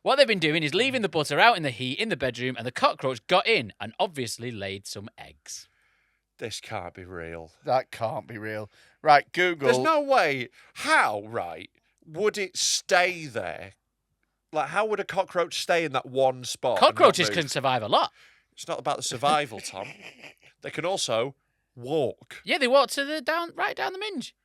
What they've been doing is leaving the butter out in the heat in the bedroom, and the cockroach got in and obviously laid some eggs. This can't be real. That can't be real. Right, Google. There's no way. How, right, would it stay there? Like, how would a cockroach stay in that one spot? and not Cockroaches move? can survive a lot. It's not about the survival, Tom. They can also walk. Yeah, they walk to right down the minge.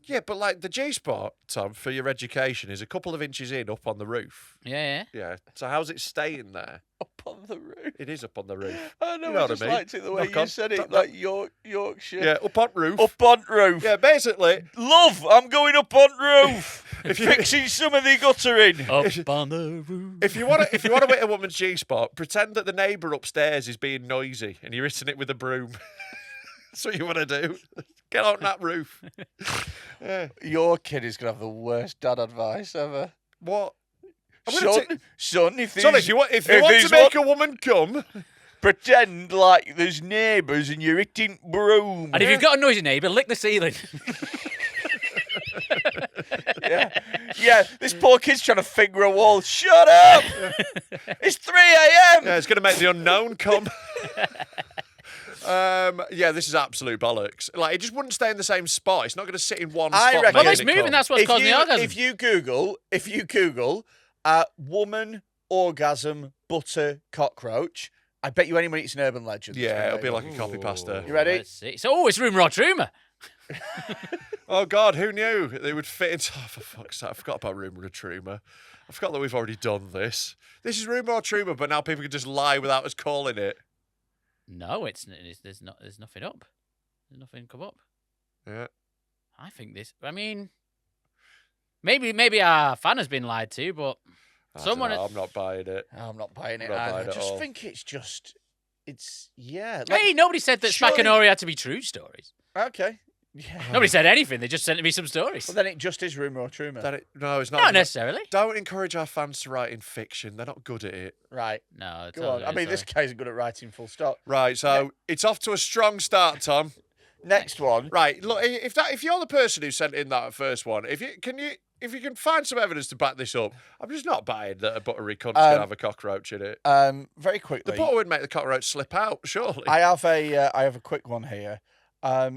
Yeah, but like the G-spot, Tom, for your education, is a couple of inches in up on the roof. Yeah. Yeah. So how's it staying there? up on the roof. It is up on the roof. I know, You know I what I just mean? liked it the way Knock you on. said Knock, it, knock. like Yorkshire. Yeah, up on roof. Up on roof. Yeah, basically. Love, I'm going up on roof. If you- Fixing some of the guttering. Up on the roof. If you want to hit a woman's G-spot, pretend that the neighbour upstairs is being noisy and you're hitting it with a broom. That's what you want to do. Get on that roof. Yeah. Your kid is going to have the worst dad advice ever. What? I'm gonna Son, if Son, if you want to make a woman come, pretend like there's neighbours and you're hitting broom. And if you've got a noisy neighbour, lick the ceiling. Yeah, this poor kid's trying to finger a wall. Shut up! It's 3 a.m. yeah, it's going to make the unknown come. Yeah, this is absolute bollocks. Like, it just wouldn't stay in the same spot. It's not going to sit in one I spot. reckon- Well, making it's it moving. come. That's what's causing the orgasm. If you Google woman orgasm butter cockroach, I bet you anyone it's an urban legend. Yeah, it'll be like a copy pasta. You ready? Let's see. So, it's Room Raw Truma. Oh, God, who knew they would fit into... Oh, for fuck's sake, I forgot about Rumour of Truma. I forgot that we've already done this. This is Rumour of Truma, but now people can just lie without us calling it. No, there's nothing up. There's nothing come up. Yeah. I think this. I mean, maybe our fan has been lied to, but I someone. don't know, I'm not buying it. I'm not buying it. Not either. buying I it just all. think it's like, Hey, nobody said that Spack and surely- Ori had to be true stories. okay. Yeah. Nobody said anything. They just sent me some stories. Well, then it just is rumour or truma. No, it's not. Not necessarily. Don't encourage our fans to write in fiction. They're not good at it. Right. No, Go on. I mean, this guy's good at writing full stop. Right, so it's off to a strong start, Tom. Next one. Right, look, if you're the person who sent in that first one, if you can find some evidence to back this up, I'm just not buying that a buttery cunt's gonna have a cockroach in it. Very quickly. The butter would make the cockroach slip out, surely. I have a quick one here.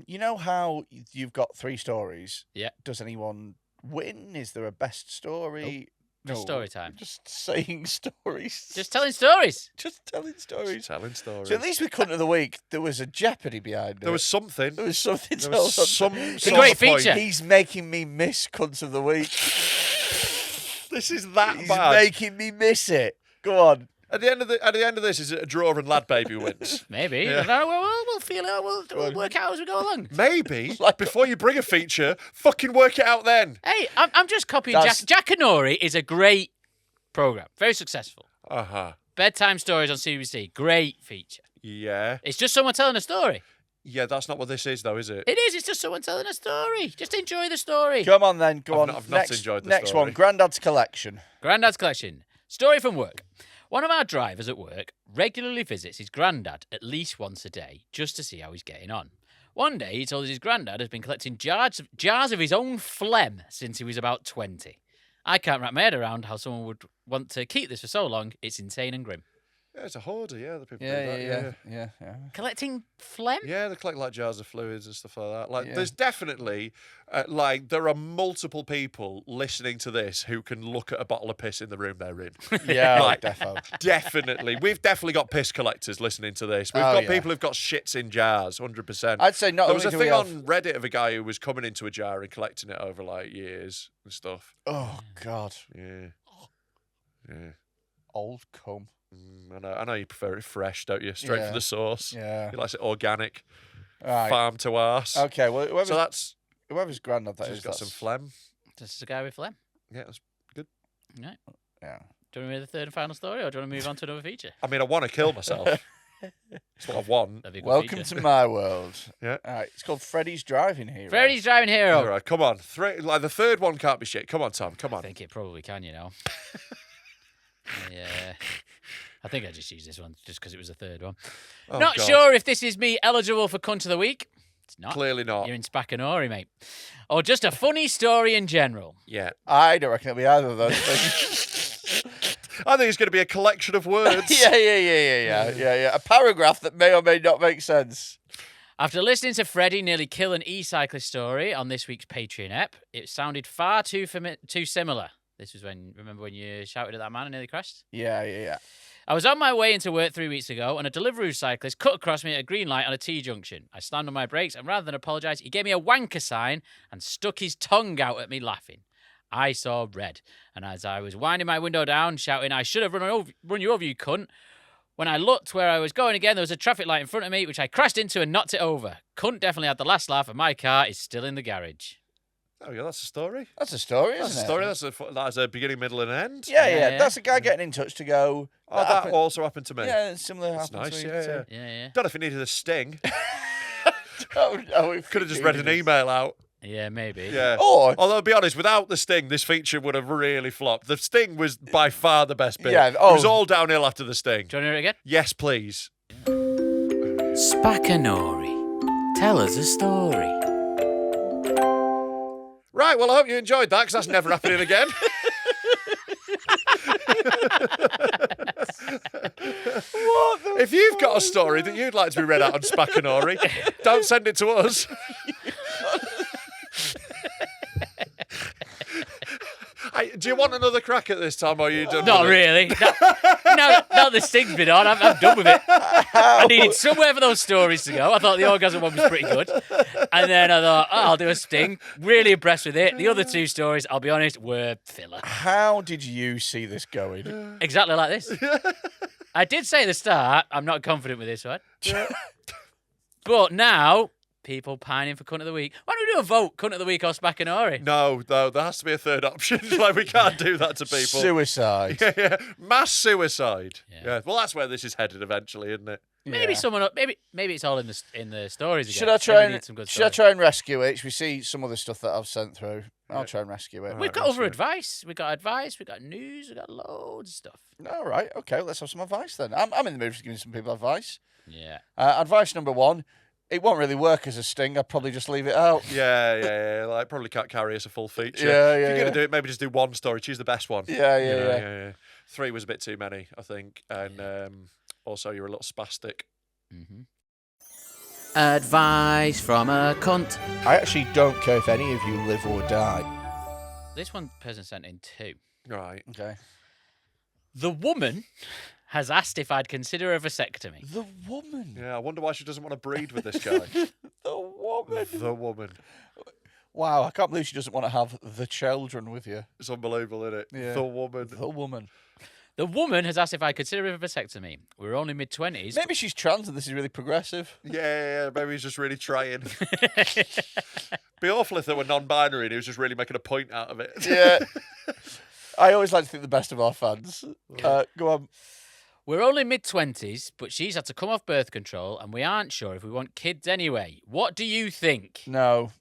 You know how you've got 3 stories? Yeah. Does anyone win? Is there a best story? Just story time. Just saying stories. Just telling stories. Just telling stories. Telling stories. So at least with Cunt of the Week, there was a jeopardy behind it. There was something. There was something There to was some It's a sort great of point. feature. He's making me miss Cunt of the Week. This is that He's bad. making me miss it. Go on. At the end of this, is it a draw and Lad Baby wins? Maybe. Yeah. No, we'll feel it. We'll work out as we go along. Maybe before you bring a feature, fucking work it out then. Hey, I'm just copying That's- Jack and Nori is a great program. Very successful. Bedtime stories on CBC. Great feature. Yeah. It's just someone telling a story. Yeah, that's not what this is, though, is it? It is. It's just someone telling a story. Just enjoy the story. Come on then. Go on. I've not enjoyed the next story. one. Grandad's collection. Grandad's collection. Story from work. One of our drivers at work regularly visits his granddad at least once a day just to see how he's getting on. One day, he told us his granddad has been collecting jars of his own phlegm since he was about 20. I can't wrap my head around how someone would want to keep this for so long. It's insane and grim. Yeah, it's a hoarder, yeah. The people do that, Yeah. Collecting phlegm? Yeah, they collect like jars of fluids and stuff like that. Like, Yeah. there's definitely, there are multiple people listening to this who can look at a bottle of piss in the room they're in. Yeah, Like, defo. Definitely. We've definitely got piss collectors listening to this. We've Oh, got yeah. people who've got shits in jars, 100%. I'd say not There was only a do we thing have... on Reddit of a guy who was coming into a jar and collecting it over like years and stuff. Oh, God. Yeah. Yeah. Old cum. I know you prefer it fresh, don't you? Straight Yeah. from the source. Yeah. He likes it organic, Right. farm to arse. Okay, well, So whoever's granddad that he's is, got some that's- phlegm. This is a guy with phlegm. Yeah, that's good. Right. Yeah. Do you want to hear the third and final story, or do you want to move on to another feature? I mean, I want to kill myself. That's what I want. That'd be a good Welcome feature. to my world. Yeah. All right, it's called Freddy's Driving Hero. Freddy's Driving Hero. All right, come on. Like the third one can't be shit. Come on, Tom. Come I on. think it probably can, you know. Yeah. I think I just used this one just because it was the third one. Oh, Not God. sure if this is me eligible for Cunt of the Week. It's not. Clearly not. You're in Spakanori, mate. Or just a funny story in general. Yeah. I don't reckon it'll be either of those things. I think it's going to be a collection of words. Yeah. A paragraph that may or may not make sense. After listening to Freddy nearly kill an e-cyclist story on this week's Patreon app, it sounded far too similar. This was remember when you shouted at that man and nearly crashed? Yeah. I was on my way into work 3 weeks ago, and a Deliveroo cyclist cut across me at a green light on a T-junction. I slammed on my brakes, and rather than apologise, he gave me a wanker sign and stuck his tongue out at me laughing. I saw red, and as I was winding my window down, shouting, "I should have run you over, you cunt," when I looked where I was going again, there was a traffic light in front of me, which I crashed into and knocked it over. Cunt definitely had the last laugh, and my car is still in the garage. Oh, yeah, that's a story. That's a story, isn't That's a it? story. That's a beginning, middle, and end. Yeah. That's a guy getting in touch to go. Oh, that also happened to me. Yeah, similar That's happened nice. to me. Yeah. Yeah. Don't know if he needed a sting. Oh, Could have just read an email out. Yeah, maybe. Yeah. Or- although, to be honest, without the sting, this feature would have really flopped. The sting was by far the best bit. Yeah, It was oh. all downhill after the sting. Do you want to hear it again? Yes, please. Spakanori, tell us a story. Right, well, I hope you enjoyed that, because that's never happening again. If you've got a story that you'd like to be read out on Spakanori, don't send it to us. Do you want another crack at this time, or are you done? Not with it? really. Now the sting's been on, I'm done with it. I needed somewhere for those stories to go. I thought the orgasm one was pretty good. And then I thought, I'll do a sting. Really impressed with it. The other two stories, I'll be honest, were filler. How did you see this going? Exactly like this. I did say at the start, I'm not confident with this one. But now, people pining for Cunt of the Week. Why don't we do a vote, Cunt of the Week or Spakanori? No, there has to be a third option. Like, we can't do that to people. Suicide. Yeah. Mass suicide. Yeah. Yeah. Well, that's where this is headed eventually, isn't it? Maybe Yeah. someone. Maybe it's all in the stories again. Should I Maybe try we need some and good should I stories. try and rescue it? Should we see some of the stuff that I've sent through? I'll try and rescue it. We've got Right, other right. advice. We got advice. We got news. We got loads of stuff. All right, okay, let's have some advice then. I'm in the mood for giving some people advice. Yeah. Advice number one: it won't really work as a sting. I'd probably just leave it out. Yeah. Like, probably can't carry us a full feature. Yeah, If you're yeah. going to do it, maybe just do one story. Choose the best one. Yeah. You know, yeah. 3 was a bit too many, I think. And also, you're a little spastic. Mm-hmm. Advice from a cunt. I actually don't care if any of you live or die. This one person sent in 2. Right. Okay. The woman has asked if I'd consider a vasectomy. The woman. Yeah, I wonder why she doesn't want to breed with this guy. The woman. The woman. Wow, I can't believe she doesn't want to have the children with you. It's unbelievable, isn't it? Yeah. The woman. The woman. The woman has asked if I'd consider a vasectomy. We're only mid-20s. Maybe she's trans and this is really progressive. Yeah, maybe he's just really trying. Be awful if they were non-binary and he was just really making a point out of it. Yeah. I always like to think the best of our fans. Go on. We're only mid-20s, but she's had to come off birth control and we aren't sure if we want kids anyway. What do you think? No.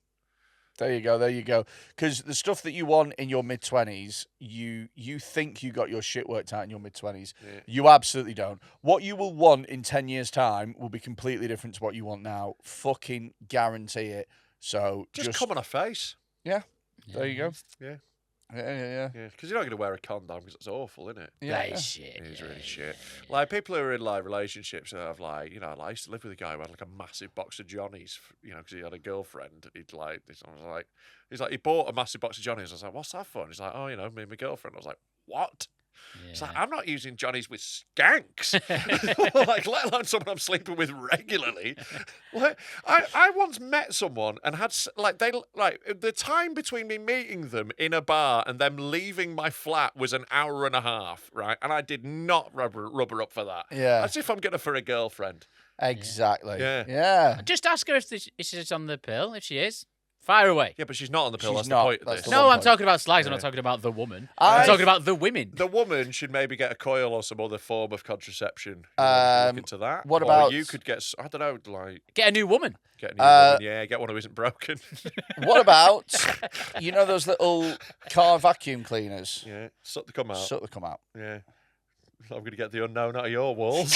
There you go. Because the stuff that you want in your mid-20s, you think you got your shit worked out in your mid-20s. Yeah. You absolutely don't. What you will want in 10 years' time will be completely different to what you want now. Fucking guarantee it. So Just come on a face. Yeah. There you go. Yeah. Yeah. Yeah, because you're not going to wear a condom because it's awful, isn't it? That Yeah. is shit. It is yeah, really yeah, shit. yeah. Like, people who are in, like, relationships that have, like, you know, like, I used to live with a guy who had, like, a massive box of Johnnies, you know, because he had a girlfriend. He's like, he bought a massive box of Johnnies. I was like, what's that for? And he's like, oh, you know, me and my girlfriend. I was like, what? It's like, I'm not using Johnnies with skanks. Like, let alone someone I'm sleeping with regularly. Like, I once met someone and had, the time between me meeting them in a bar and them leaving my flat was an hour and a half, right? And I did not rubber up for that. Yeah. As if I'm going to for a girlfriend. Exactly. Yeah. Yeah. Just ask her if she's on the pill. If she is, fire away. Yeah, but she's not on the pill. She's That's not. the point of That's this. the No, one I'm point. talking about slags. I'm Yeah. not talking about the woman. I- I'm talking about the women. The woman should maybe get a coil or some other form of contraception. Look into that. what Or about- you could get, I don't know, like, Get a new woman. get a new woman. Yeah, get one who isn't broken. What about, you know those little car vacuum cleaners? Yeah, suck the come out. So they come out. Yeah. I'm going to get the unknown out of your walls.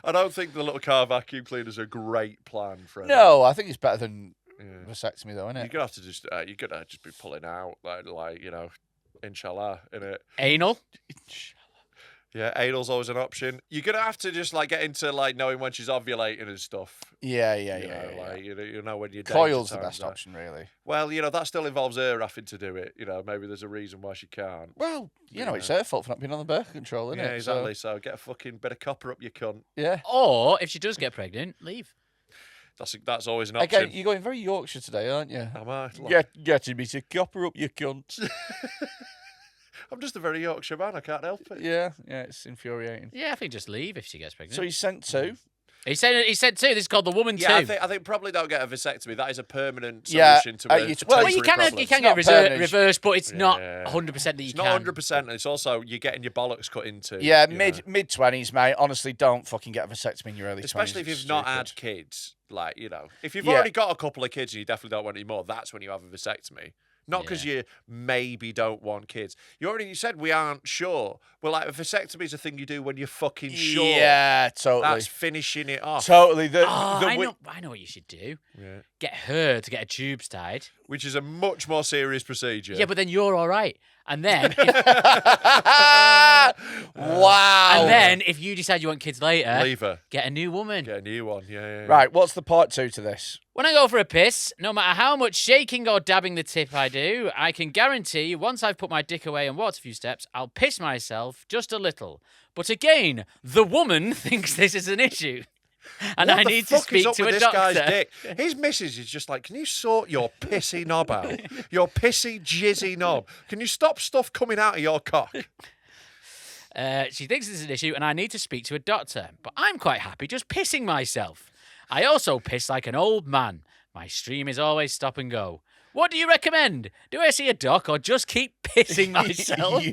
I don't think the little car vacuum cleaner's a great plan, Fred. No, I think it's better than Yeah. vasectomy, though, isn't You're it? gonna have to just be pulling out, like you know, inshallah, innit? Anal. Yeah, anal's always an option. You're gonna have to just like get into like knowing when she's ovulating and stuff. Yeah. You know, like you know when you're Coil's the danger best times are. option, really. Well, you know that still involves her having to do it. You know, maybe there's a reason why she can't. Well, you know, Yeah. it's her fault for not being on the birth control, isn't Yeah, it? exactly. So get a fucking bit of copper up your cunt. Yeah. Or if she does get pregnant, leave. That's always an option. Again, you're going very Yorkshire today, aren't you? Am I? Getting me to copper up your cunt. I'm just a very Yorkshire man. I can't help it. Yeah, it's infuriating. Yeah, I think just leave if she gets pregnant. So he's sent two. He said two. This is called the woman Yeah, two. I think probably don't get a vasectomy. That is a permanent Yeah, solution to a you- temporary Well, you can problem. get not permanent. reverse, but it's not Yeah. 100% that you It's can. not 100%, and it's also you're getting your bollocks cut into. Yeah, you mid know. 20s, mate. Honestly, don't fucking get a vasectomy in your early 20s. Especially if It's you've not stupid. had kids. Like, you know, if you've Yeah. already got a couple of kids and you definitely don't want any more, that's when you have a vasectomy. Not because you maybe don't want kids. You said we aren't sure. Well, like a vasectomy is a thing you do when you're fucking sure. Yeah, totally. That's finishing it off. Totally. I know what you should do. Yeah. Get her to get her tubes tied. Which is a much more serious procedure. Yeah, but then you're all right. And then, Wow. and then if you decide you want kids later, Leave her. get a new woman. Get a new one. Yeah. Right, what's the part two to this? When I go for a piss, no matter how much shaking or dabbing the tip I do, I can guarantee once I've put my dick away and walked a few steps, I'll piss myself just a little. But again, the woman thinks this is an issue. And What I the need to fuck is speak up to with a this doctor. guy's dick? His missus is just like, can you sort your pissy knob out? Your pissy, jizzy knob. Can you stop stuff coming out of your cock? She thinks this is an issue and I need to speak to a doctor. But I'm quite happy just pissing myself. I also piss like an old man. My stream is always stop and go. What do you recommend? Do I see a doc or just keep pissing myself?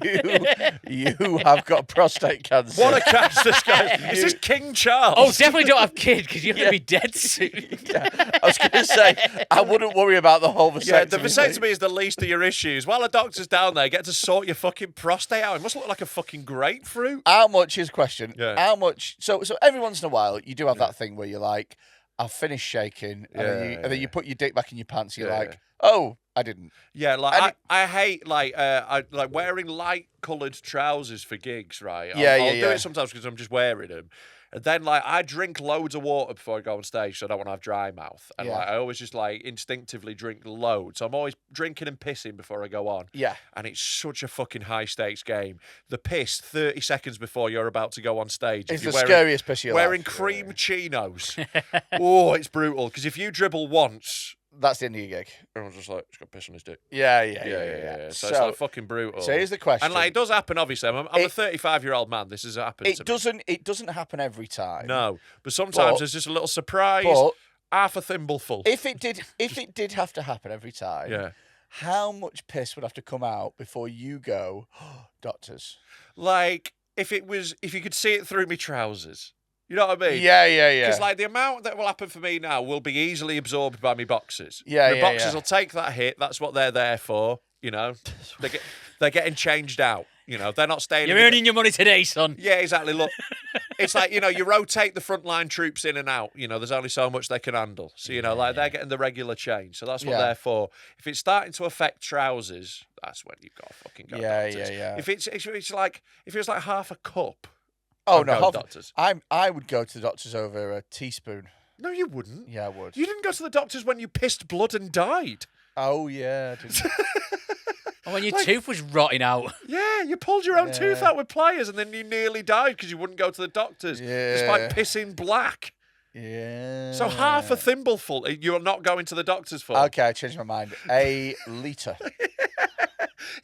you have got prostate cancer. What a catch this guy. Is this King Charles? Oh, definitely don't have kids because you're going to be dead soon. I was going to say, I wouldn't worry about the whole vasectomy. Yeah, the vasectomy is the least of your issues. While a doctor's down there, get to sort your fucking prostate out. It must look like a fucking grapefruit. How much is question? Yeah. How much? So every once in a while, you do have that thing where you're like, I've finished shaking, and then you put your dick back in your pants. You're Yeah, like, oh, I didn't. Yeah, like And I hate like like wearing light coloured trousers for gigs, right? Yeah, I'll yeah, do yeah. it sometimes because I'm just wearing them. And then, like, I drink loads of water before I go on stage, so I don't want to have dry mouth. And, Yeah. like, I always just, like, instinctively drink loads. So I'm always drinking and pissing before I go on. Yeah. And it's such a fucking high-stakes game. The piss 30 seconds before you're about to go on stage. It's if the you're scariest piss of your wearing life. cream chinos. Oh, it's brutal. Because if you dribble once, That's the end of your gig. everyone's just like, he's got piss on his dick. Yeah. So it's like fucking brutal. So here's the question. And like it does happen, obviously. I'm a 35-year-old man. This has happened to me. It doesn't happen every time. No, but sometimes But- there's just a little surprise. But Half a thimbleful. if it did have to happen every time, Yeah. how much piss would have to come out before you go, doctors? Like if you could see it through my trousers. You know what I mean? Yeah. Because like the amount that will happen for me now will be easily absorbed by my boxers. Yeah, my yeah, boxers yeah. will take that hit. That's what they're there for. You know, they're getting changed out. You know, they're not staying. You're earning your money today, son. Yeah, exactly. Look, it's like, you know, you rotate the frontline troops in and out. You know, there's only so much they can handle. So, you know, like they're getting the regular change. So that's what Yeah. they're for. If it's starting to affect trousers, that's when you've got to fucking go. Yeah, doctors. yeah. If it's like if it was like half a cup. Oh I'd no, go doctors. I would go to the doctors over a teaspoon. No, you wouldn't. Yeah, I would. You didn't go to the doctors when you pissed blood and died. Oh yeah, I didn't. And when your tooth was rotting out. Yeah, you pulled your own tooth Yeah. out with pliers and then you nearly died because you wouldn't go to the doctors. Despite Yeah. pissing black. Yeah. So half a thimbleful you're not going to the doctors for. Okay, I changed my mind. A litre.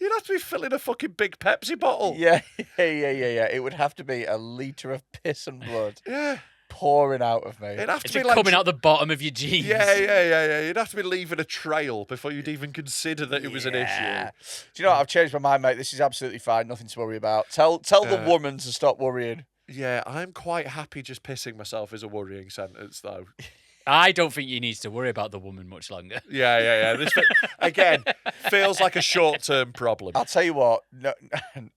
You'd have to be filling a fucking big Pepsi bottle. Yeah. It would have to be a litre of piss and blood Yeah. pouring out of me. It'd have to It's be just like coming out the bottom of your jeans. Yeah. You'd have to be leaving a trail before you'd even consider that it was an Yeah. issue. Do you know what? I've changed my mind, mate. This is absolutely fine. Nothing to worry about. Tell the woman to stop worrying. Yeah, I'm quite happy just pissing myself is a worrying sentence, though. I don't think you need to worry about the woman much longer. Yeah. This, again, feels like a short-term problem. I'll tell you what. No,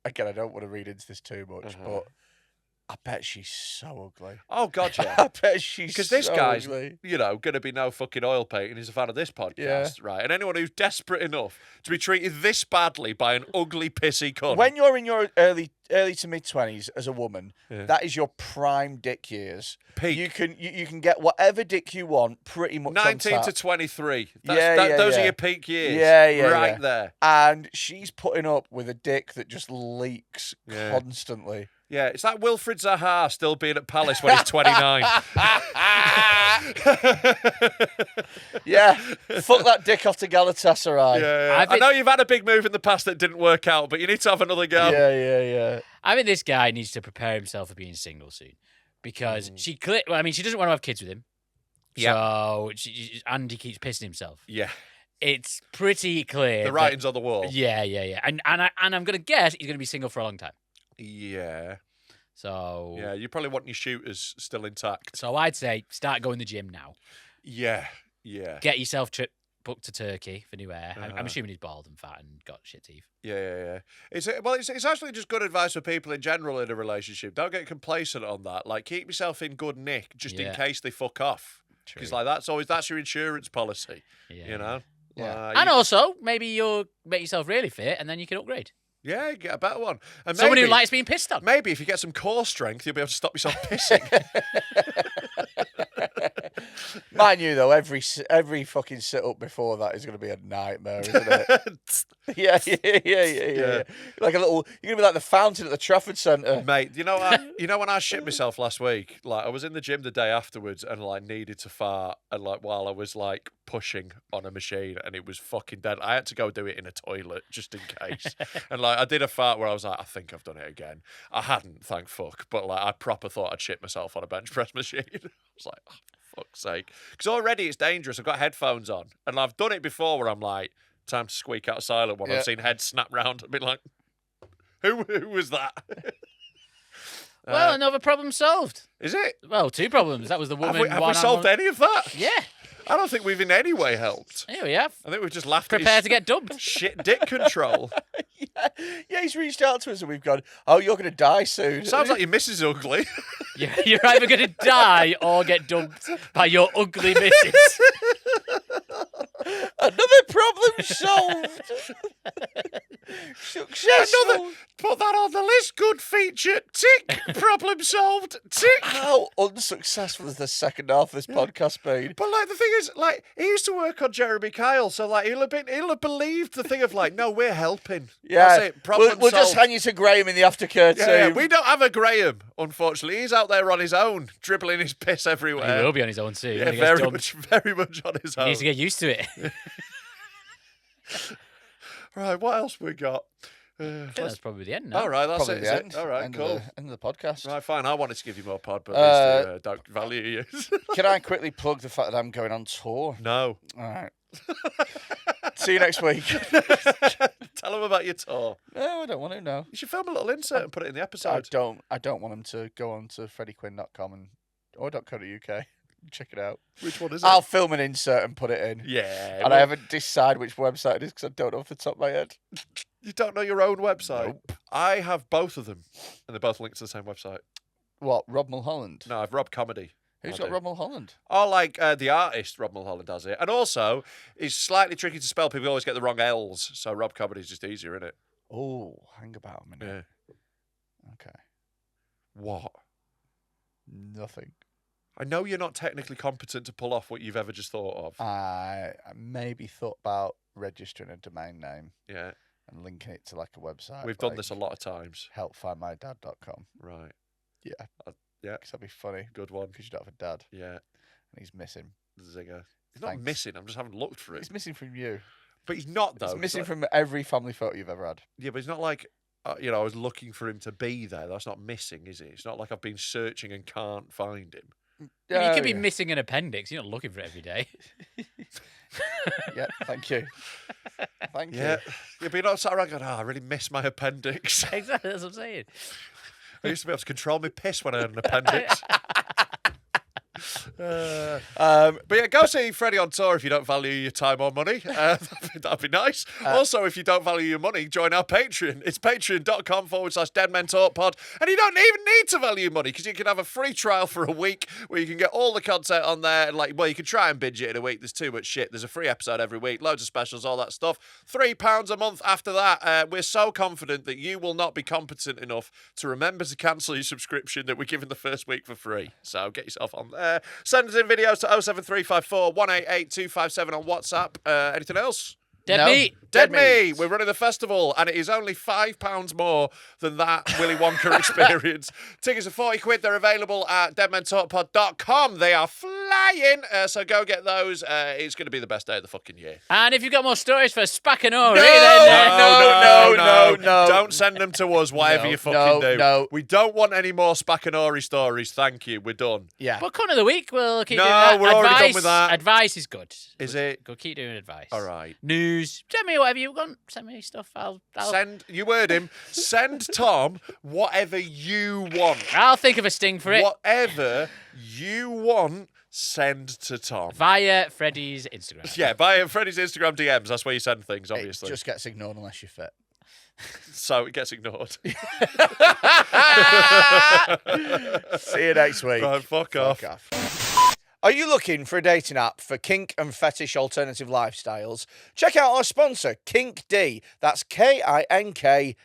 again, I don't want to read into this too much, Uh-huh. but I bet she's so ugly. Oh, God, yeah. I bet she's Because this so guy's, ugly. you know, going to be no fucking oil painting. He's a fan of this podcast, Yeah. right? And anyone who's desperate enough to be treated this badly by an ugly, pissy cunt. When you're in your early to mid 20s as a woman, Yeah. that is your prime dick years. Peak. You can get whatever dick you want pretty much 19 on to tap. 23. Yeah, those yeah. are your peak years. Yeah, Right yeah. there. And she's putting up with a dick that just leaks Yeah. constantly. Yeah, it's like Wilfred Zaha still being at Palace when he's 29. Yeah, fuck that dick off to Galatasaray. Yeah. I I think- know you've had a big move in the past that didn't work out, but you need to have another go. Yeah. I think this guy needs to prepare himself for being single soon. Because she doesn't want to have kids with him. Yeah. So, and he keeps pissing himself. Yeah. It's pretty clear. The that- writing's on the wall. Yeah. And I'm going to guess he's going to be single for a long time. Yeah. So, Yeah, you probably want your shooters still intact. so I'd say start going to the gym now. Yeah. Get yourself trip booked to Turkey for new hair. I'm Uh-huh. assuming he's bald and fat and got shit teeth. Yeah. It's actually just good advice for people in general in a relationship. Don't get complacent on that. Like, keep yourself in good nick just in Yeah. case they fuck off. Because True. like that's your insurance policy. Yeah. You know. Yeah. And also, maybe you'll make yourself really fit and then you can upgrade. Yeah, get a better one. And Someone maybe, who likes being pissed on. maybe if you get some core strength, you'll be able to stop yourself pissing. Mind you, though, every fucking sit up before that is going to be a nightmare, isn't it? Yeah. Like a little, you're going to be like the fountain at the Trafford Centre. Mate, you know when I shit myself last week, like I was in the gym the day afterwards and like needed to fart and like while I was like pushing on a machine and it was fucking dead. I had to go do it in a toilet just in case. And like I did a fart where I was like, I think I've done it again. I hadn't, thank fuck, but like I proper thought I'd shit myself on a bench press machine. I was like, oh, for fuck's sake. Because already it's dangerous. I've got headphones on and I've done it before where I'm like, time to squeak out a silent one. Yeah. I've seen heads snap round and been like, who was that? Well, another problem solved. Is it? Well, two problems. That was the woman. Have we one solved and any of that? one. Yeah. I don't think we've in any way helped. Here we have. I think we've just laughed Prepare at to get dubbed. his shit dick control. Yeah, he's reached out to us and we've gone, oh, you're going to die soon. Sounds like your missus ugly. You're either going to die or get dumped by your ugly missus. Another problem solved. Successful. Put that on the list. Good feature. Tick. Problem solved. Tick. How unsuccessful has the second half of this podcast been? But like the thing is, like he used to work on Jeremy Kyle, so like he'll have believed the thing of like, no, we're helping. Yeah, That's it. Problem we'll just solved. hang you to Graham in the aftercare team. Yeah, we don't have a Graham, unfortunately. He's out there on his own, dribbling his piss everywhere. He will be on his own soon. Yeah, when he gets very much on his He own. needs to get used to it. Right, what else we got? I think that's probably the end now. All right, that's Probably it. the Is end. it? All right, End cool. Of the podcast. Right, fine. I wanted to give you more pod, but at least don't value you. Can I quickly plug the fact that I'm going on tour? No. All right. See you next week. Tell them about your tour. No, I don't want to. No, You should film a little insert and put it in the I episode. don't. I don't want them to go on to freddyquinne.com or .co.uk. Check it out. Which one is it? I'll film an insert and put it in. Yeah. And I haven't decided which website it is because I don't know off the top of my head. You don't know your own website? Nope. I have both of them, and they're both linked to the same website. What? Rob Mulholland? No, I've Rob Comedy. Who's I got do. Rob Mulholland? Oh, like the artist Rob Mulholland does it. And also, it's slightly tricky to spell. People always get the wrong L's, so Rob Comedy is just easier, isn't it? Oh, hang about a minute. Yeah. Okay. What? Nothing. I know you're not technically competent to pull off what you've ever just thought of. I maybe thought about registering a domain name Yeah. and linking it to like a website. We've done this a lot of times. Helpfindmydad.com. Right. Yeah. Yeah. Because that'd be funny. Good one. Because you don't have a dad Yeah. and he's missing. Zinger. He's not Thanks. missing. I just haven't looked for it. He's missing from you. But he's not, though. He's missing Like- from every family photo you've ever had. Yeah, but it's not like, I was looking for him to be there. That's not missing, is it? It's not like I've been searching and can't find him. You could be yeah. missing an appendix. You're not looking for it every day. Yeah, thank you. Thank Yeah. you. Yeah, but you're not sat around going, I really miss my appendix. Exactly, that's what I'm saying. I used to be able to control my piss when I had an appendix. But yeah, go see Freddy on tour if you don't value your time or money. That'd be nice. Also, if you don't value your money, join our Patreon. It's patreon.com/deadmentalkpod. And you don't even need to value money because you can have a free trial for a week where you can get all the content on there. And you can try and binge it in a week. There's too much shit. There's a free episode every week, loads of specials, all that stuff. £3 a month after that. We're so confident that you will not be competent enough to remember to cancel your subscription that we're giving the first week for free. So get yourself on there. Send us in videos to 07354 188 257 on WhatsApp. Anything else? Dead No. meat. Dead Me. We're running the festival, and it is only £5 more than that Willy Wonka experience. Tickets are £40. They're available at deadmentalkpod.com. They are flying, so go get those. It's going to be the best day of the fucking year. And if you've got more stories for Spakanori, No. Don't send them to us, whatever No, you fucking do. no. We don't want any more Spakanori stories. Thank you. We're done. Yeah. But Cunt of the Week, we'll keep No, doing that. we're already done with that. Advice is good. Is it? Go keep doing advice. All right. News. Send me whatever you want. Send me stuff. I'll You heard him. Send Tom whatever you want. I'll think of a sting for it. Whatever you want, send to Tom. Via Freddy's Instagram. Yeah, via Freddy's Instagram DMs. That's where you send things, It obviously. just gets ignored unless you're fit. So it gets ignored. See you next week. Right, fuck off. Are you looking for a dating app for kink and fetish alternative lifestyles? Check out our sponsor, Kink D. That's KINKD.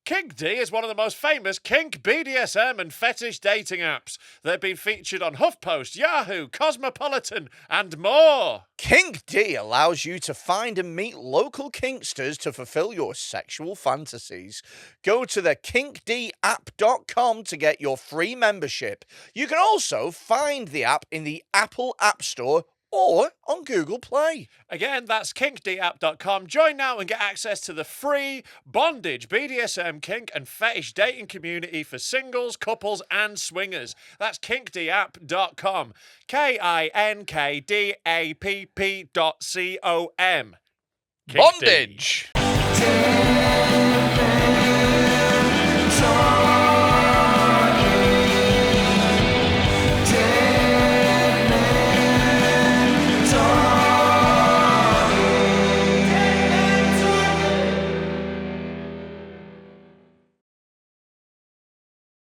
Kink D is one of the most famous kink, BDSM, and fetish dating apps. They've been featured on HuffPost, Yahoo, Cosmopolitan, and more. Kink D allows you to find and meet local kinksters to fulfill your sexual fantasies. Go to the kinkdapp.com to get your free membership. You can also find the app in the Apple App Store or on Google Play. Again, that's kinkdapp.com. Join now and get access to the free bondage, BDSM, kink, and fetish dating community for singles, couples, and swingers. That's kinkdapp.com. KINKDAPP.com. Bondage!